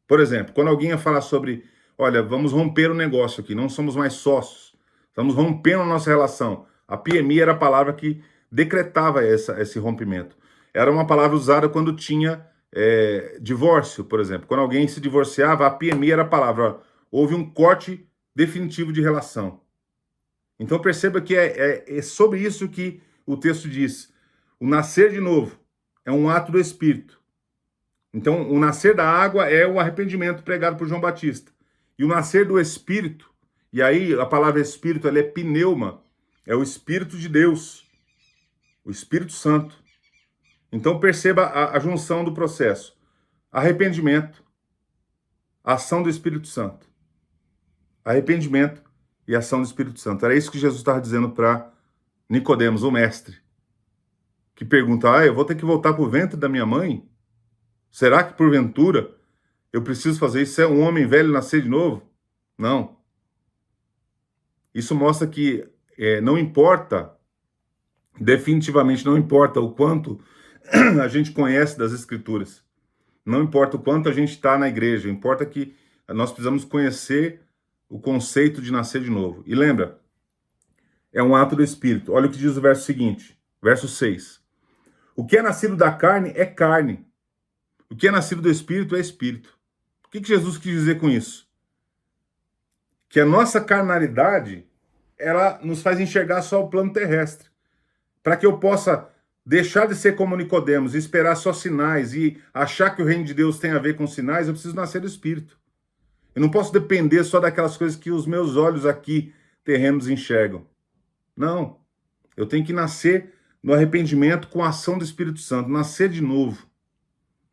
Por exemplo, quando alguém ia falar sobre, olha, vamos romper o negócio aqui, não somos mais sócios, estamos rompendo a nossa relação. Apiemi era a palavra que decretava esse rompimento. Era uma palavra usada quando tinha divórcio, por exemplo. Quando alguém se divorciava, apiemi era a palavra, ó, houve um corte definitivo de relação. Então perceba que é sobre isso que o texto diz. O nascer de novo é um ato do Espírito. Então o nascer da água é o arrependimento pregado por João Batista. E o nascer do Espírito, e aí a palavra Espírito ela é pneuma, é o Espírito de Deus, o Espírito Santo. Então perceba a junção do processo. Arrependimento, ação do Espírito Santo. Arrependimento e ação do Espírito Santo. Era isso que Jesus estava dizendo para Nicodemos, o mestre, que pergunta: eu vou ter que voltar para o ventre da minha mãe? Será que porventura eu preciso fazer isso? É um homem velho nascer de novo? Não. Isso mostra que não importa, definitivamente não importa o quanto a gente conhece das Escrituras. Não importa o quanto a gente está na igreja, importa que nós precisamos conhecer o conceito de nascer de novo. E lembra, é um ato do Espírito. Olha o que diz o verso seguinte, verso 6. O que é nascido da carne é carne. O que é nascido do Espírito é Espírito. O que Jesus quis dizer com isso? Que a nossa carnalidade, ela nos faz enxergar só o plano terrestre. Para que eu possa deixar de ser como Nicodemos e esperar só sinais e achar que o reino de Deus tem a ver com sinais, eu preciso nascer do Espírito. Eu não posso depender só daquelas coisas que os meus olhos aqui terrenos enxergam. Não. Eu tenho que nascer no arrependimento com a ação do Espírito Santo. Nascer de novo.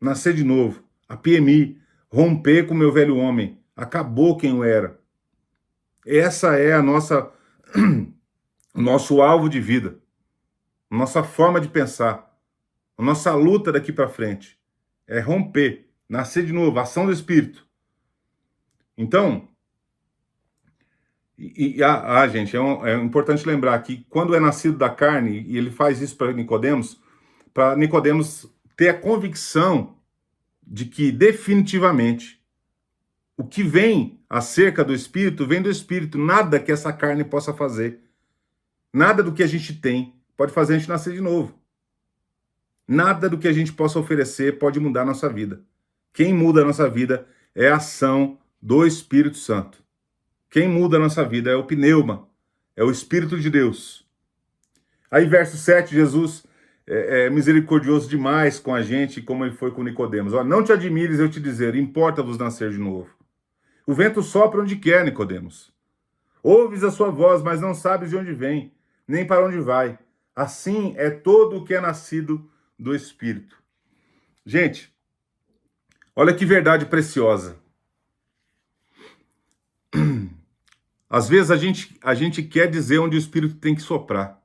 Nascer de novo. Apiemi. Romper com o meu velho homem. Acabou quem eu era. Essa é a nossa, o nosso alvo de vida. Nossa forma de pensar. A nossa luta daqui para frente. É romper. Nascer de novo. Ação do Espírito. Então, gente, é importante lembrar que quando é nascido da carne, e ele faz isso para Nicodemos ter a convicção de que definitivamente o que vem acerca do Espírito, vem do Espírito. Nada que essa carne possa fazer, nada do que a gente tem pode fazer a gente nascer de novo. Nada do que a gente possa oferecer pode mudar a nossa vida. Quem muda a nossa vida é a ação do Espírito Santo. Quem muda a nossa vida é o pneuma, é o Espírito de Deus. Aí verso 7, Jesus é misericordioso demais com a gente, como ele foi com Nicodemos. Olha, não te admires eu te dizer, importa-vos nascer de novo. O vento sopra onde quer, Nicodemos. Ouves a sua voz, mas não sabes de onde vem, nem para onde vai. Assim é todo o que é nascido do Espírito. Gente, olha que verdade preciosa. Às vezes a gente quer dizer onde o Espírito tem que soprar.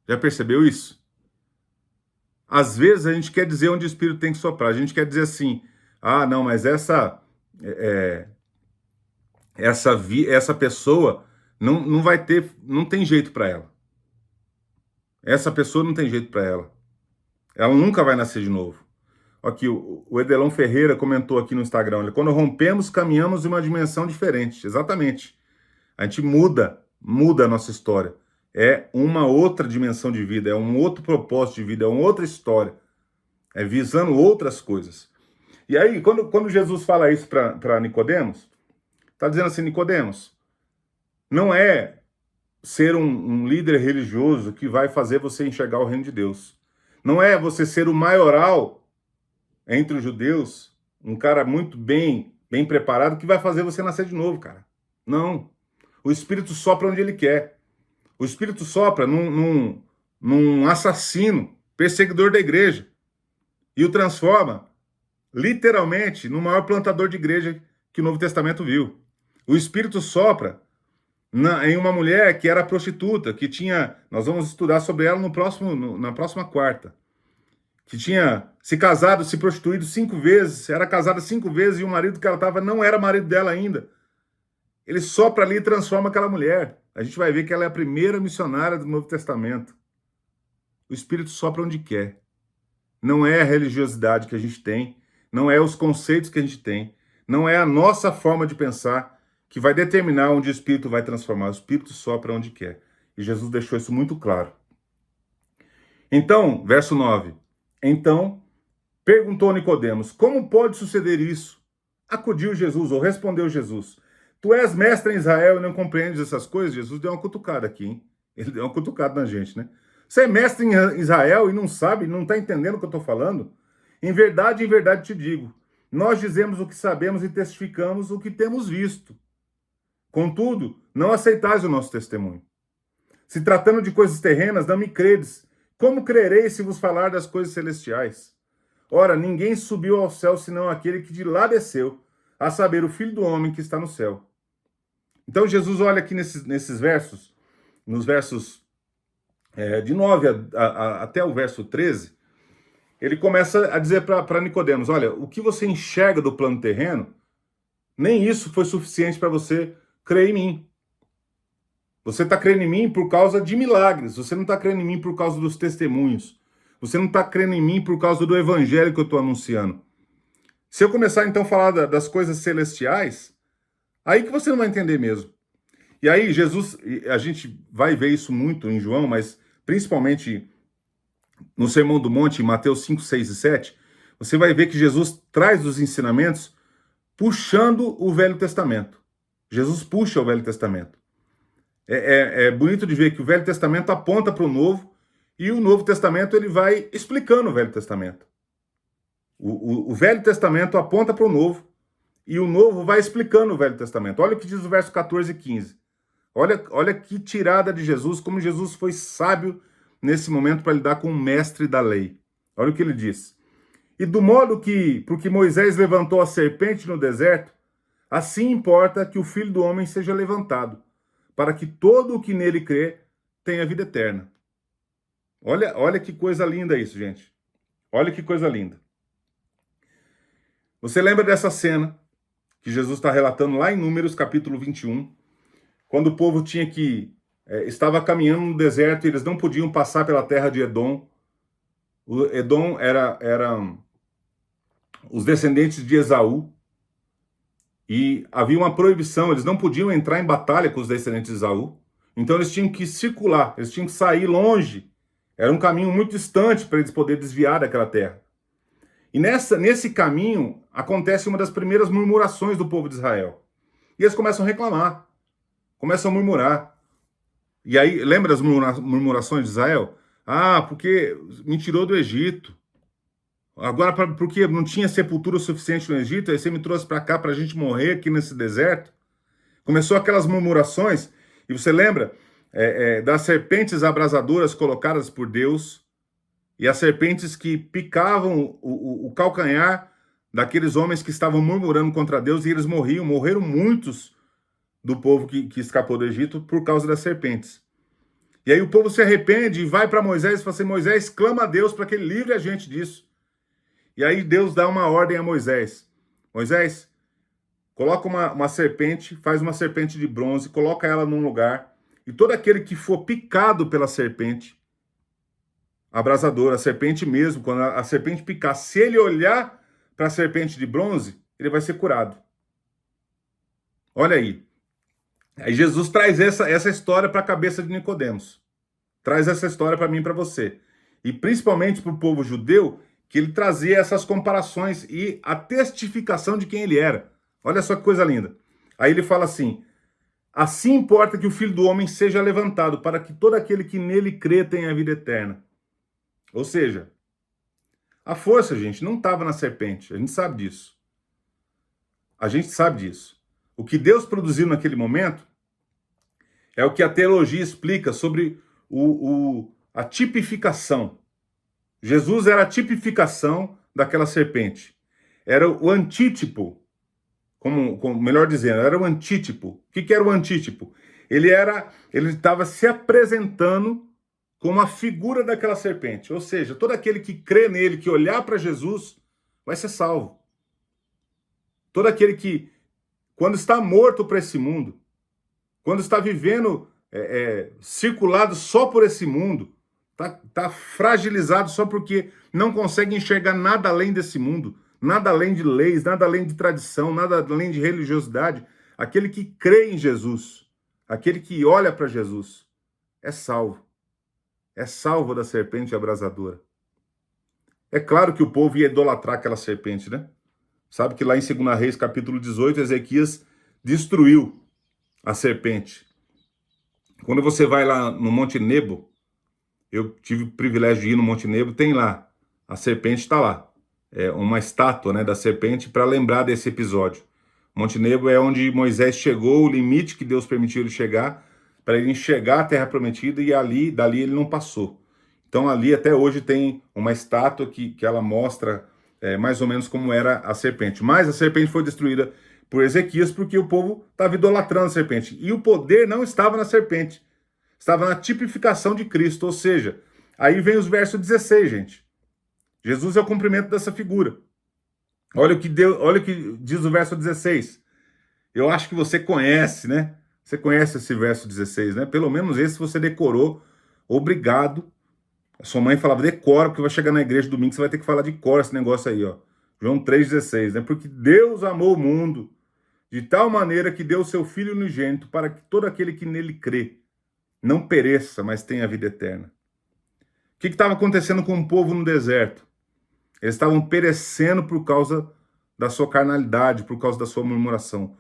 Já percebeu isso? Às vezes a gente quer dizer onde o Espírito tem que soprar. A gente quer dizer assim, ah, não, mas essa pessoa não vai ter, não tem jeito para ela. Essa pessoa não tem jeito para ela. Ela nunca vai nascer de novo. Aqui, o Edelon Ferreira comentou aqui no Instagram, ele, quando rompemos, caminhamos em uma dimensão diferente. Exatamente. A gente muda a nossa história. É uma outra dimensão de vida, é um outro propósito de vida, é uma outra história. É visando outras coisas. E aí, quando Jesus fala isso para Nicodemos, está dizendo assim, Nicodemos, não é ser um líder religioso que vai fazer você enxergar o reino de Deus. Não é você ser o maioral entre os judeus, um cara muito bem preparado, que vai fazer você nascer de novo, cara. Não. O Espírito sopra onde ele quer. O Espírito sopra num assassino, perseguidor da igreja, e o transforma, literalmente, no maior plantador de igreja que o Novo Testamento viu. O Espírito sopra em uma mulher que era prostituta, que tinha, nós vamos estudar sobre ela na próxima quarta, que tinha se casado, se prostituído 5 vezes, era casada 5 vezes, e o marido que ela estava não era marido dela ainda. Ele sopra ali e transforma aquela mulher. A gente vai ver que ela é a primeira missionária do Novo Testamento. O Espírito sopra onde quer. Não é a religiosidade que a gente tem, não é os conceitos que a gente tem, não é a nossa forma de pensar que vai determinar onde o Espírito vai transformar. O Espírito sopra onde quer. E Jesus deixou isso muito claro. Então, verso 9. Então, perguntou Nicodemos, como pode suceder isso? Acudiu Jesus, ou respondeu Jesus, tu és mestre em Israel e não compreendes essas coisas? Jesus deu uma cutucada aqui, hein? Ele deu uma cutucada na gente, né? Você é mestre em Israel e não sabe, não está entendendo o que eu estou falando? Em verdade te digo, nós dizemos o que sabemos e testificamos o que temos visto. Contudo, não aceitais o nosso testemunho. Se tratando de coisas terrenas, não me credes. Como crereis se vos falar das coisas celestiais? Ora, ninguém subiu ao céu senão aquele que de lá desceu, a saber, o Filho do Homem que está no céu. Então Jesus olha aqui nesses versos, nos versos de 9 até o verso 13, ele começa a dizer para Nicodemos, olha, o que você enxerga do plano terreno, nem isso foi suficiente para você crer em mim. Você está crendo em mim por causa de milagres, você não está crendo em mim por causa dos testemunhos, você não está crendo em mim por causa do evangelho que eu estou anunciando. Se eu começar então a falar das coisas celestiais, aí que você não vai entender mesmo. E aí Jesus, a gente vai ver isso muito em João, mas principalmente no Sermão do Monte, em Mateus 5, 6 e 7, você vai ver que Jesus traz os ensinamentos puxando o Velho Testamento. Jesus puxa o Velho Testamento. É bonito de ver que o Velho Testamento aponta para o Novo e o Novo Testamento ele vai explicando o Velho Testamento. O Velho Testamento aponta para o Novo e o Novo vai explicando o Velho Testamento. Olha o que diz o verso 14 e 15. Olha que tirada de Jesus, como Jesus foi sábio nesse momento para lidar com o mestre da lei. Olha o que ele diz. E do modo que, porque Moisés levantou a serpente no deserto, assim importa que o Filho do Homem seja levantado, para que todo o que nele crê tenha vida eterna. Olha que coisa linda isso, gente. Olha que coisa linda. Você lembra dessa cena que Jesus está relatando lá em Números capítulo 21, quando o povo estava caminhando no deserto e eles não podiam passar pela terra de Edom. O Edom eram os descendentes de Esaú, e havia uma proibição, eles não podiam entrar em batalha com os descendentes de Esaú, então eles tinham que circular, eles tinham que sair longe, era um caminho muito distante para eles poderem desviar daquela terra. E nesse caminho acontece uma das primeiras murmurações do povo de Israel, e eles começam a reclamar, começam a murmurar. E aí, lembra das murmurações de Israel? Ah, porque me tirou do Egito. Agora, porque não tinha sepultura suficiente no Egito, aí você me trouxe para cá para a gente morrer aqui nesse deserto. Começou aquelas murmurações, e você lembra das serpentes abrasadoras colocadas por Deus, e as serpentes que picavam o calcanhar daqueles homens que estavam murmurando contra Deus, e eles morriam. Morreram muitos do povo que escapou do Egito por causa das serpentes. E aí o povo se arrepende e vai para Moisés e fala assim: Moisés, clama a Deus para que ele livre a gente disso. E aí Deus dá uma ordem a Moisés: Moisés, coloca uma serpente, faz uma serpente de bronze, coloca ela num lugar, e todo aquele que for picado pela serpente, abrasadora, a serpente mesmo, quando a serpente picar, se ele olhar para a serpente de bronze, ele vai ser curado. Olha aí. Aí Jesus traz essa história para a cabeça de Nicodemos. Traz essa história para mim e para você. E principalmente para o povo judeu, que ele trazia essas comparações e a testificação de quem ele era. Olha só que coisa linda. Aí ele fala assim: assim importa que o Filho do Homem seja levantado, para que todo aquele que nele crê tenha a vida eterna. Ou seja, a força, gente, não estava na serpente. A gente sabe disso. A gente sabe disso. O que Deus produziu naquele momento é o que a teologia explica sobre a tipificação. Jesus era a tipificação daquela serpente. Era o antítipo, como melhor dizendo, era o antítipo. O que era o antítipo? Ele estava se apresentando como a figura daquela serpente. Ou seja, todo aquele que crê nele, que olhar para Jesus, vai ser salvo. Todo aquele que, quando está morto para esse mundo, quando está vivendo circulado só por esse mundo, tá fragilizado só porque não consegue enxergar nada além desse mundo, nada além de leis, nada além de tradição, nada além de religiosidade. Aquele que crê em Jesus, aquele que olha para Jesus, é salvo. É salvo da serpente abrasadora. É claro que o povo ia idolatrar aquela serpente, né? Sabe que lá em 2 Reis, capítulo 18, Ezequias destruiu a serpente. Quando você vai lá no Monte Nebo, eu tive o privilégio de ir no Monte Nebo, tem lá, a serpente está lá. É uma estátua, né, da serpente para lembrar desse episódio. Monte Nebo é onde Moisés chegou, o limite que Deus permitiu ele chegar, para ele enxergar a terra prometida, e dali ele não passou. Então ali até hoje tem uma estátua que ela mostra mais ou menos como era a serpente. Mas a serpente foi destruída por Ezequias porque o povo estava idolatrando a serpente. E o poder não estava na serpente, estava na tipificação de Cristo. Ou seja, aí vem os versos 16, gente. Jesus é o cumprimento dessa figura. Olha o que diz o verso 16. Eu acho que você conhece, né? Você conhece esse verso 16, né? Pelo menos esse você decorou. Obrigado. A sua mãe falava, decora, porque vai chegar na igreja domingo, você vai ter que falar de cor esse negócio aí, ó. João 3,16, né? Porque Deus amou o mundo de tal maneira que deu o seu Filho unigênito para que todo aquele que nele crê não pereça, mas tenha vida eterna. O que estava acontecendo com o povo no deserto? Eles estavam perecendo por causa da sua carnalidade, por causa da sua murmuração.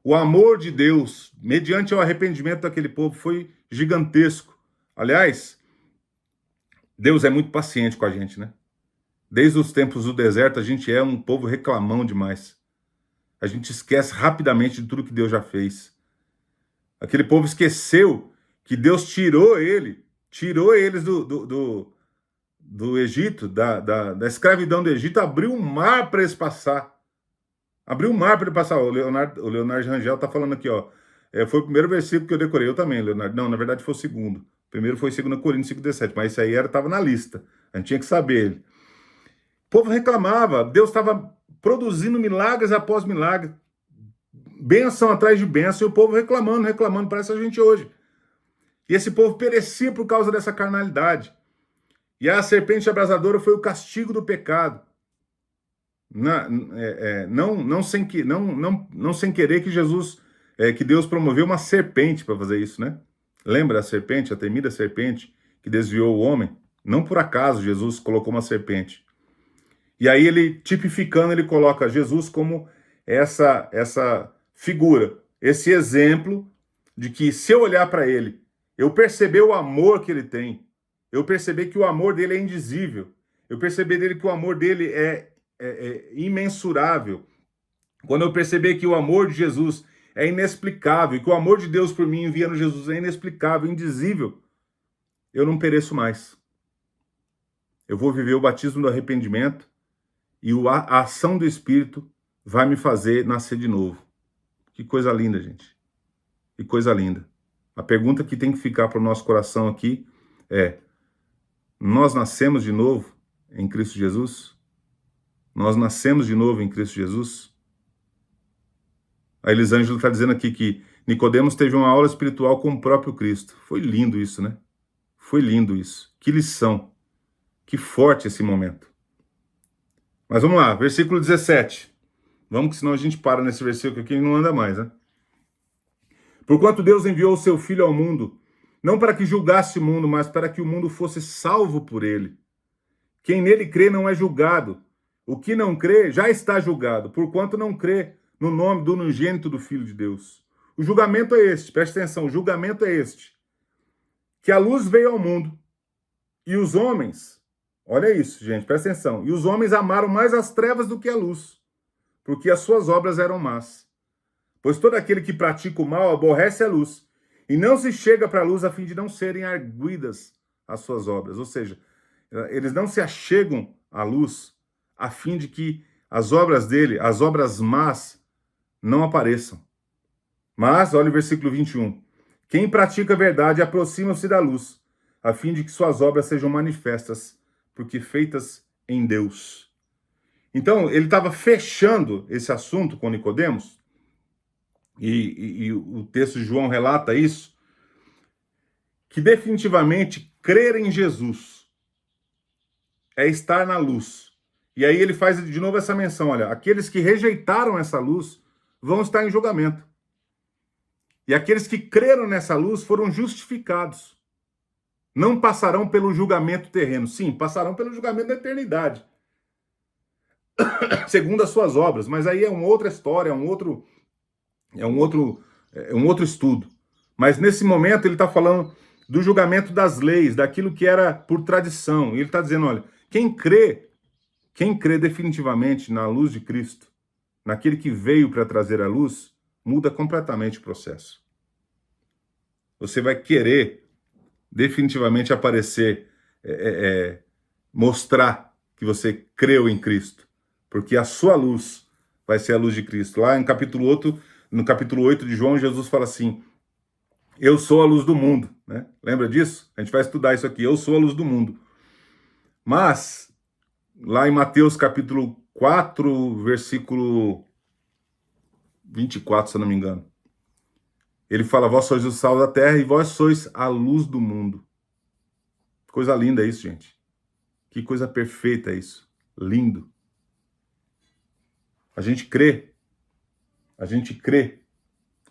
O amor de Deus, mediante o arrependimento daquele povo, foi gigantesco. Aliás, Deus é muito paciente com a gente, né? Desde os tempos do deserto, a gente é um povo reclamão demais. A gente esquece rapidamente de tudo que Deus já fez. Aquele povo esqueceu que Deus tirou eles do Egito, da escravidão do Egito, abriu um mar para eles passar. Abriu um mar para ele passar. O Leonardo Rangel está falando aqui, ó. Foi o primeiro versículo que eu decorei. Eu também, Leonardo. Não, na verdade foi o segundo. O primeiro foi 2 Coríntios 5,17, mas isso aí estava na lista. A gente tinha que saber. O povo reclamava. Deus estava produzindo milagres após milagres. Bênção atrás de bênção. E o povo reclamando. Parece a gente hoje. E esse povo perecia por causa dessa carnalidade. E a serpente abrasadora foi o castigo do pecado. Não sem querer que Jesus, que Deus promoveu uma serpente para fazer isso, né? Lembra a serpente, a temida serpente que desviou o homem? Não por acaso Jesus colocou uma serpente. E aí ele, tipificando, ele coloca Jesus como essa figura, esse exemplo de que se eu olhar para ele, eu perceber o amor que ele tem, eu perceber que o amor dele é indizível, eu perceber dele que o amor dele é imensurável, quando eu perceber que o amor de Jesus é inexplicável, que o amor de Deus por mim enviando Jesus é inexplicável, indizível, eu não pereço mais. Eu vou viver o batismo do arrependimento e a ação do Espírito vai me fazer nascer de novo. Que coisa linda, gente. Que coisa linda. A pergunta que tem que ficar para o nosso coração aqui é: nós nascemos de novo em Cristo Jesus? Nós nascemos de novo em Cristo Jesus? A Elisângela está dizendo aqui que Nicodemos teve uma aula espiritual com o próprio Cristo. Foi lindo isso, né? Foi lindo isso. Que lição. Que forte esse momento. Mas vamos lá, versículo 17. Vamos, que senão a gente para nesse versículo aqui e não anda mais, né? Porquanto Deus enviou o seu Filho ao mundo, não para que julgasse o mundo, mas para que o mundo fosse salvo por ele. Quem nele crê não é julgado. O que não crê já está julgado, porquanto não crê no nome do unigênito do Filho de Deus. O julgamento é este, preste atenção, o julgamento é este: que a luz veio ao mundo, e os homens, olha isso, gente, presta atenção, e os homens amaram mais as trevas do que a luz, porque as suas obras eram más. Pois todo aquele que pratica o mal aborrece a luz, e não se chega para a luz a fim de não serem arguidas as suas obras. Ou seja, eles não se achegam à luz a fim de que as obras dele, as obras más, não apareçam. Mas, olha o versículo 21. Quem pratica a verdade aproxima-se da luz, a fim de que suas obras sejam manifestas, porque feitas em Deus. Então, ele estava fechando esse assunto com Nicodemos, e o texto de João relata isso, que definitivamente crer em Jesus é estar na luz. E aí ele faz de novo essa menção, olha, aqueles que rejeitaram essa luz vão estar em julgamento. E aqueles que creram nessa luz foram justificados. Não passarão pelo julgamento terreno. Sim, passarão pelo julgamento da eternidade. Segundo as suas obras. Mas aí é uma outra história, é um outro estudo. Mas nesse momento ele está falando do julgamento das leis, daquilo que era por tradição. E ele está dizendo, olha, quem crê definitivamente na luz de Cristo, naquele que veio para trazer a luz, muda completamente o processo. Você vai querer definitivamente aparecer, mostrar que você creu em Cristo, porque a sua luz vai ser a luz de Cristo. Lá no capítulo 8 de João, Jesus fala assim: eu sou a luz do mundo, né? Lembra disso? A gente vai estudar isso aqui, eu sou a luz do mundo. Mas, lá em Mateus capítulo 4, versículo 24, se eu não me engano, ele fala: vós sois o sal da terra e vós sois a luz do mundo. Coisa linda isso, gente. Que coisa perfeita isso. Lindo. A gente crê.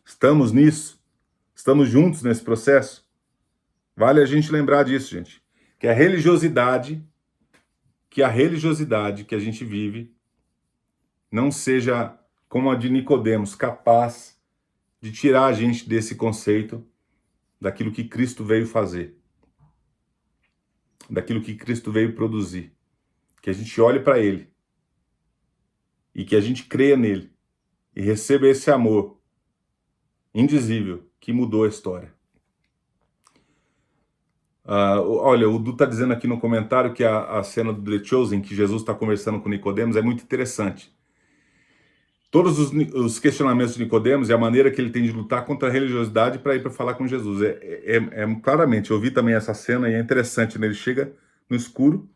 Estamos nisso. Estamos juntos nesse processo. Vale a gente lembrar disso, gente. Que a religiosidade que a gente vive não seja como a de Nicodemos, capaz de tirar a gente desse conceito daquilo que Cristo veio fazer, daquilo que Cristo veio produzir. Que a gente olhe para ele e que a gente creia nele e receba esse amor indizível que mudou a história. Olha, o Du está dizendo aqui no comentário que a cena do The Chosen, que Jesus está conversando com Nicodemos, é muito interessante. Todos os questionamentos de Nicodemos e a maneira que ele tem de lutar contra a religiosidade para ir para falar com Jesus. Claramente, eu vi também essa cena e é interessante, né? Ele chega no escuro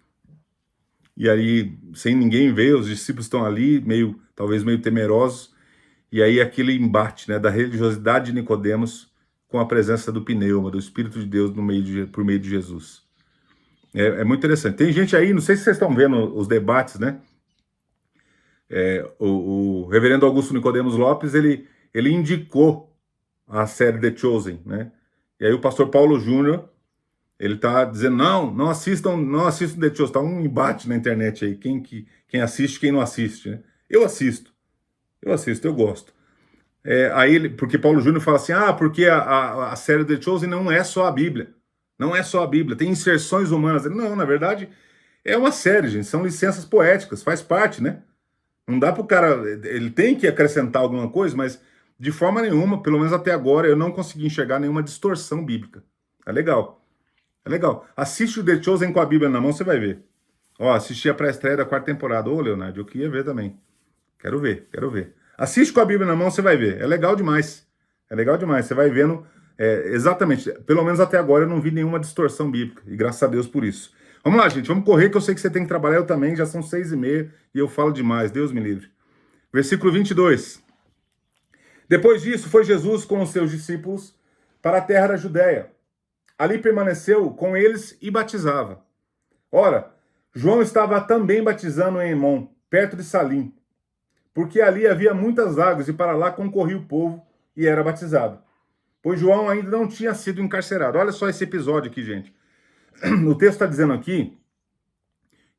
e aí, sem ninguém ver, os discípulos estão ali, talvez meio temerosos, e aí aquele embate, né, da religiosidade de Nicodemos com a presença do pneuma, do Espírito de Deus por meio de Jesus. É muito interessante. Tem gente aí, não sei se vocês estão vendo os debates, né? O reverendo Augusto Nicodemos Lopes, ele indicou a série The Chosen, né? E aí o pastor Paulo Júnior, ele tá dizendo, não assistam The Chosen. Tá um embate na internet aí, quem assiste, quem não assiste, né? Eu assisto, eu gosto. Porque Paulo Júnior fala assim, porque a série The Chosen não é só a Bíblia. Não é só a Bíblia, tem inserções humanas. Não, na verdade, é uma série, gente. São licenças poéticas, faz parte, né? Não dá pro cara. Ele tem que acrescentar alguma coisa, mas de forma nenhuma, pelo menos até agora, eu não consegui enxergar nenhuma distorção bíblica. É legal. É legal. Assiste o The Chosen com a Bíblia na mão, você vai ver. Ó, assisti a pré-estreia da 4ª temporada. Ô, Leonardo, eu queria ver também. Quero ver, quero ver. Assiste com a Bíblia na mão, você vai ver. É legal demais. É legal demais. Você vai vendo. Exatamente. Pelo menos até agora eu não vi nenhuma distorção bíblica. E graças a Deus por isso. Vamos lá, gente. Vamos correr, que eu sei que você tem que trabalhar. Eu também. Já são 6h30 e eu falo demais. Deus me livre. Versículo 22. Depois disso, foi Jesus com os seus discípulos para a terra da Judéia. Ali permaneceu com eles e batizava. Ora, João estava também batizando em Emom, perto de Salim, porque ali havia muitas águas e para lá concorria o povo e era batizado. Pois João ainda não tinha sido encarcerado. Olha só esse episódio aqui, gente. O texto está dizendo aqui,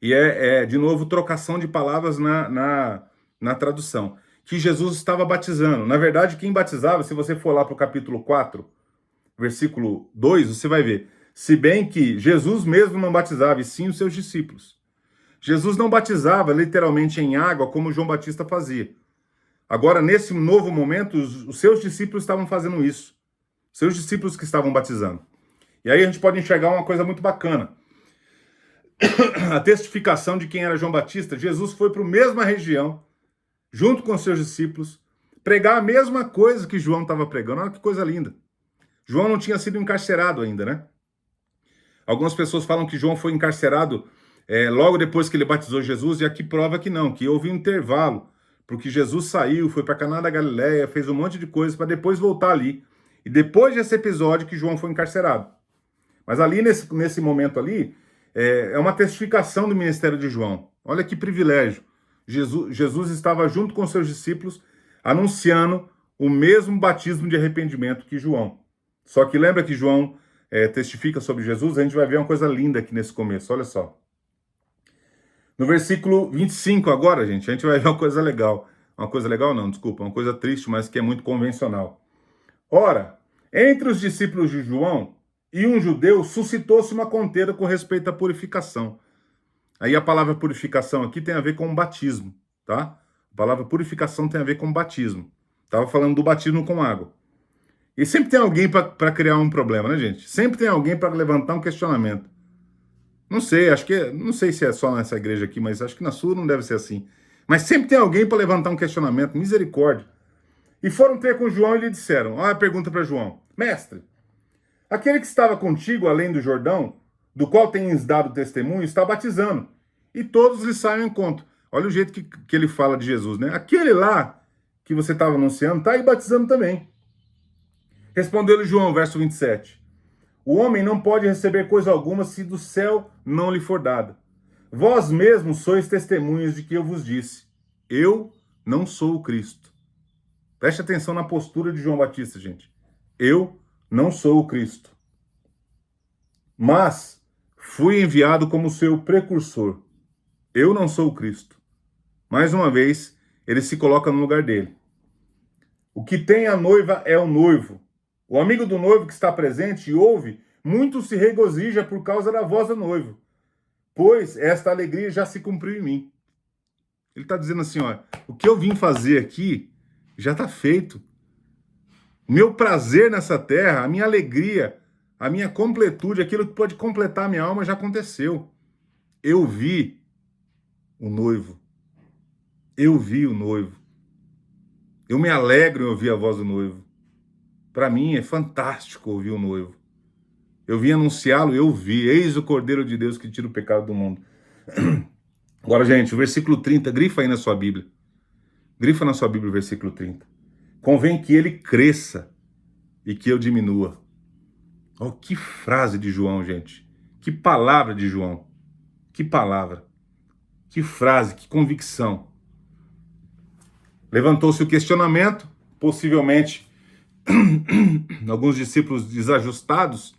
e de novo, trocação de palavras na tradução, que Jesus estava batizando. Na verdade, quem batizava, se você for lá para o capítulo 4, versículo 2, você vai ver. Se bem que Jesus mesmo não batizava, e sim os seus discípulos. Jesus não batizava literalmente em água, como João Batista fazia. Agora, nesse novo momento, os seus discípulos estavam fazendo isso. Seus discípulos que estavam batizando. E aí a gente pode enxergar uma coisa muito bacana. A testificação de quem era João Batista. Jesus foi para a mesma região, junto com os seus discípulos, pregar a mesma coisa que João estava pregando. Olha que coisa linda. João não tinha sido encarcerado ainda, né? Algumas pessoas falam que João foi encarcerado logo depois que ele batizou Jesus, e aqui prova que não, que houve um intervalo, porque Jesus saiu, foi para Caná da Galileia, fez um monte de coisas para depois voltar ali. E depois desse episódio que João foi encarcerado. Mas ali, nesse momento ali, é uma testificação do ministério de João. Olha que privilégio. Jesus estava junto com seus discípulos, anunciando o mesmo batismo de arrependimento que João. Só que lembra que João testifica sobre Jesus? A gente vai ver uma coisa linda aqui nesse começo, olha só. No versículo 25 agora, gente, a gente vai ver uma coisa legal. Uma coisa legal não, desculpa, uma coisa triste, mas que é muito convencional. Ora, entre os discípulos de João e um judeu suscitou-se uma contenda com respeito à purificação. Aí a palavra purificação aqui tem a ver com batismo, tá? A palavra purificação tem a ver com batismo. Estava falando do batismo com água. E sempre tem alguém para criar um problema, né, gente? Sempre tem alguém para levantar um questionamento. Não sei, não sei se é só nessa igreja aqui, mas acho que na sua não deve ser assim. Mas sempre tem alguém para levantar um questionamento, misericórdia. E foram ter com João e lhe disseram, olha a pergunta para João, mestre, aquele que estava contigo além do Jordão, do qual tens dado testemunho, está batizando, e todos lhe saem ao encontro. Olha o jeito que ele fala de Jesus, né? Aquele lá que você estava anunciando, está aí batizando também. Respondeu-lhe João, verso 27. O homem não pode receber coisa alguma se do céu não lhe for dada. Vós mesmos sois testemunhas de que eu vos disse. Eu não sou o Cristo. Preste atenção na postura de João Batista, gente. Eu não sou o Cristo. Mas fui enviado como seu precursor. Eu não sou o Cristo. Mais uma vez, ele se coloca no lugar dele. O que tem a noiva é o noivo. O amigo do noivo que está presente e ouve, muito se regozija por causa da voz do noivo, pois esta alegria já se cumpriu em mim. Ele está dizendo assim, ó, o que eu vim fazer aqui já está feito. Meu prazer nessa terra, a minha alegria, a minha completude, aquilo que pode completar a minha alma já aconteceu. Eu vi o noivo. Eu vi o noivo. Eu me alegro em ouvir a voz do noivo. Para mim é fantástico ouvir o noivo. Eu vim anunciá-lo, eu vi. Eis o Cordeiro de Deus que tira o pecado do mundo. Agora, gente, o versículo 30, grifa aí na sua Bíblia. Grifa na sua Bíblia o versículo 30. Convém que ele cresça e que eu diminua. Oh, que frase de João, gente. Que palavra de João. Que palavra. Que frase, que convicção. Levantou-se o questionamento, possivelmente alguns discípulos desajustados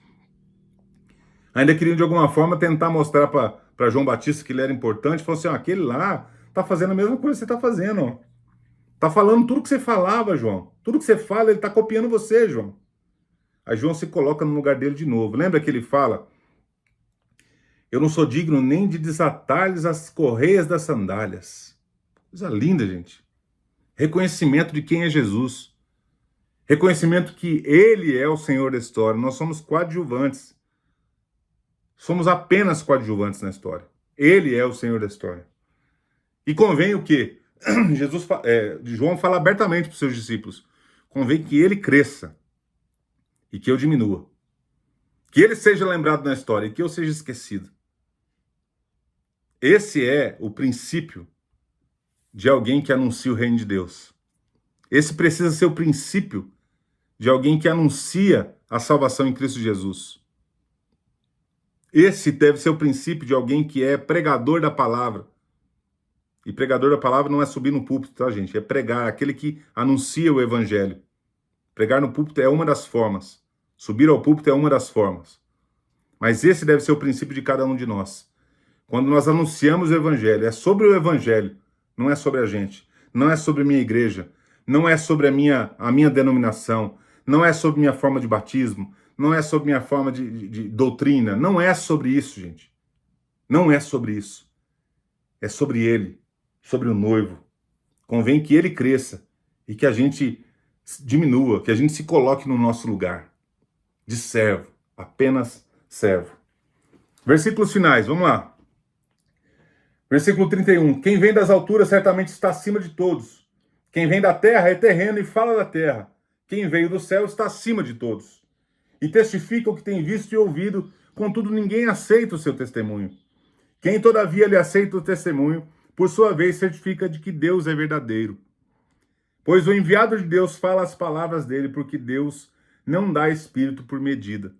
ainda queriam de alguma forma tentar mostrar para João Batista que ele era importante. Falou assim, aquele lá tá fazendo a mesma coisa que você tá fazendo, ó. Tá falando tudo que você falava, João. Tudo que você fala, ele tá copiando você, João. Aí João se coloca no lugar dele de novo. Lembra que ele fala: eu não sou digno nem de desatar-lhes as correias das sandálias. Coisa linda, gente. Reconhecimento de quem é Jesus. Reconhecimento que ele é o Senhor da história. Nós somos coadjuvantes. Somos apenas coadjuvantes na história. Ele é o Senhor da história. E convém o quê? João fala abertamente para os seus discípulos. Convém que ele cresça e que eu diminua. Que ele seja lembrado na história e que eu seja esquecido. Esse é o princípio de alguém que anuncia o reino de Deus. Esse precisa ser o princípio de alguém que anuncia a salvação em Cristo Jesus. Esse deve ser o princípio de alguém que é pregador da palavra. E pregador da palavra não é subir no púlpito, tá, gente? É pregar, aquele que anuncia o evangelho. Pregar no púlpito é uma das formas. Subir ao púlpito é uma das formas. Mas esse deve ser o princípio de cada um de nós. Quando nós anunciamos o evangelho, é sobre o evangelho, não é sobre a gente. Não é sobre a minha igreja, não é sobre a minha denominação, não é sobre minha forma de batismo, não é sobre minha forma de doutrina, não é sobre isso, gente. Não é sobre isso. É sobre ele, sobre o noivo. Convém que ele cresça e que a gente diminua, que a gente se coloque no nosso lugar de servo, apenas servo. Versículos finais, vamos lá. Versículo 31. Quem vem das alturas certamente está acima de todos. Quem vem da terra é terreno e fala da terra. Quem veio do céu está acima de todos. E testifica o que tem visto e ouvido, contudo ninguém aceita o seu testemunho. Quem todavia lhe aceita o testemunho, por sua vez certifica de que Deus é verdadeiro. Pois o enviado de Deus fala as palavras dele, porque Deus não dá espírito por medida.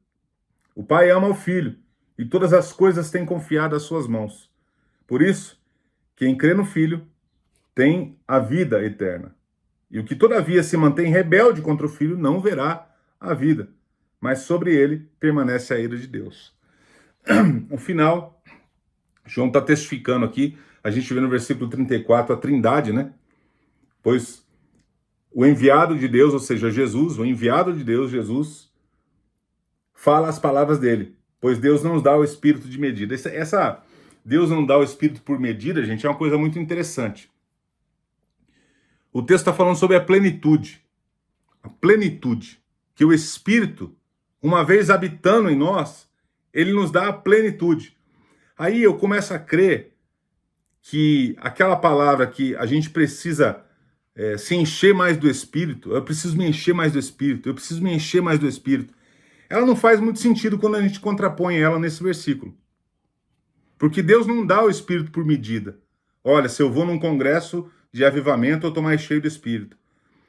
O Pai ama o Filho, e todas as coisas tem confiado às suas mãos. Por isso, quem crê no Filho tem a vida eterna. E o que todavia se mantém rebelde contra o Filho não verá a vida, mas sobre ele permanece a ira de Deus. No final, João está testificando aqui, a gente vê no versículo 34 a trindade, né? Pois o enviado de Deus, ou seja, Jesus, o enviado de Deus, Jesus, fala as palavras dele, pois Deus não nos dá o espírito de medida. Deus não dá o espírito por medida, gente, é uma coisa muito interessante. O texto está falando sobre a plenitude, que o Espírito, uma vez habitando em nós, ele nos dá a plenitude. Aí eu começo a crer que aquela palavra que a gente precisa se encher mais do Espírito, eu preciso me encher mais do Espírito, eu preciso me encher mais do Espírito, ela não faz muito sentido quando a gente contrapõe ela nesse versículo. Porque Deus não dá o Espírito por medida. Olha, se eu vou num congresso de avivamento, eu estou mais cheio do Espírito.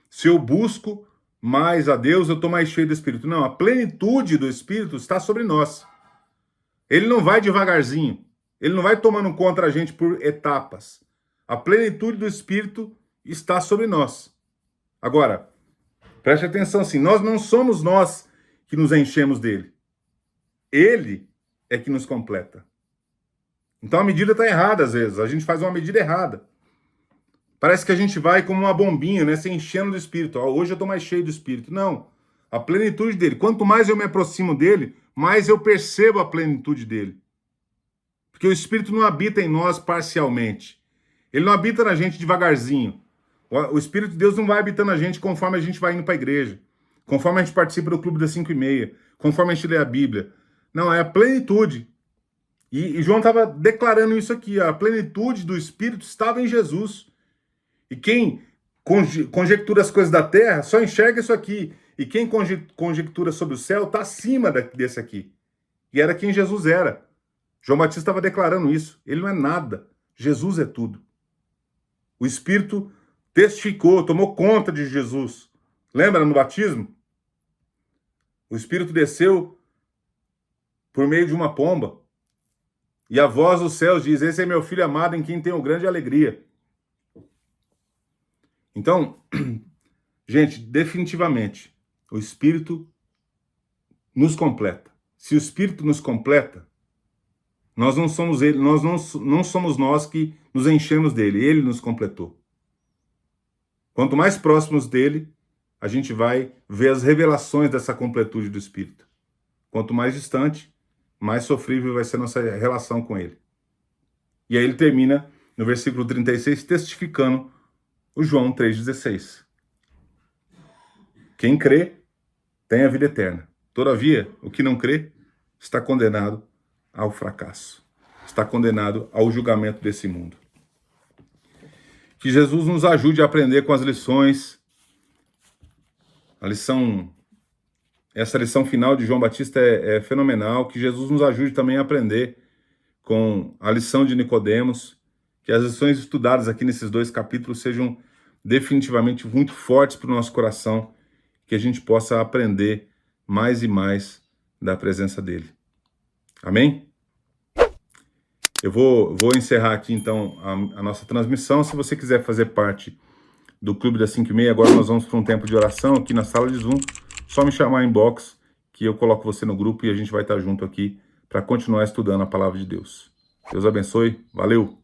Se eu busco mais a Deus, eu estou mais cheio do Espírito. Não, a plenitude do Espírito está sobre nós. Ele não vai devagarzinho. Ele não vai tomando conta a gente por etapas. A plenitude do Espírito está sobre nós. Agora, preste atenção assim, nós não somos nós que nos enchemos dele. Ele é que nos completa. Então a medida está errada às vezes, a gente faz uma medida errada. Parece que a gente vai como uma bombinha, né, se enchendo do Espírito. Hoje eu estou mais cheio do Espírito. Não, a plenitude dele. Quanto mais eu me aproximo dele, mais eu percebo a plenitude dele. Porque o Espírito não habita em nós parcialmente. Ele não habita na gente devagarzinho. O Espírito de Deus não vai habitando a gente conforme a gente vai indo para a igreja, conforme a gente participa do clube das 5:30, conforme a gente lê a Bíblia. Não, é a plenitude. E João estava declarando isso aqui, a plenitude do Espírito estava em Jesus. E quem conjectura as coisas da terra só enxerga isso aqui. E quem conjectura sobre o céu está acima desse aqui. E era quem Jesus era. João Batista estava declarando isso. Ele não é nada. Jesus é tudo. O Espírito testificou, tomou conta de Jesus. Lembra no batismo? O Espírito desceu por meio de uma pomba. E a voz dos céus diz: esse é meu filho amado em quem tenho grande alegria. Então, gente, definitivamente, o Espírito nos completa. Se o Espírito nos completa, nós não somos ele, nós não somos nós que nos enchemos dele, ele nos completou. Quanto mais próximos dele, a gente vai ver as revelações dessa completude do Espírito. Quanto mais distante, mais sofrível vai ser a nossa relação com ele. E aí ele termina no versículo 36, testificando o João 3,16. Quem crê tem a vida eterna. Todavia, o que não crê está condenado ao fracasso. Está condenado ao julgamento desse mundo. Que Jesus nos ajude a aprender com as lições. Essa lição final de João Batista é fenomenal. Que Jesus nos ajude também a aprender com a lição de Nicodemos. Que as lições estudadas aqui nesses 2 capítulos sejam definitivamente muito fortes para o nosso coração. Que a gente possa aprender mais e mais da presença dele. Amém? Eu vou encerrar aqui, então, a nossa transmissão. Se você quiser fazer parte do Clube das 5h30, agora nós vamos para um tempo de oração aqui na sala de Zoom. Só me chamar em inbox, que eu coloco você no grupo e a gente vai estar junto aqui para continuar estudando a palavra de Deus. Deus abençoe. Valeu!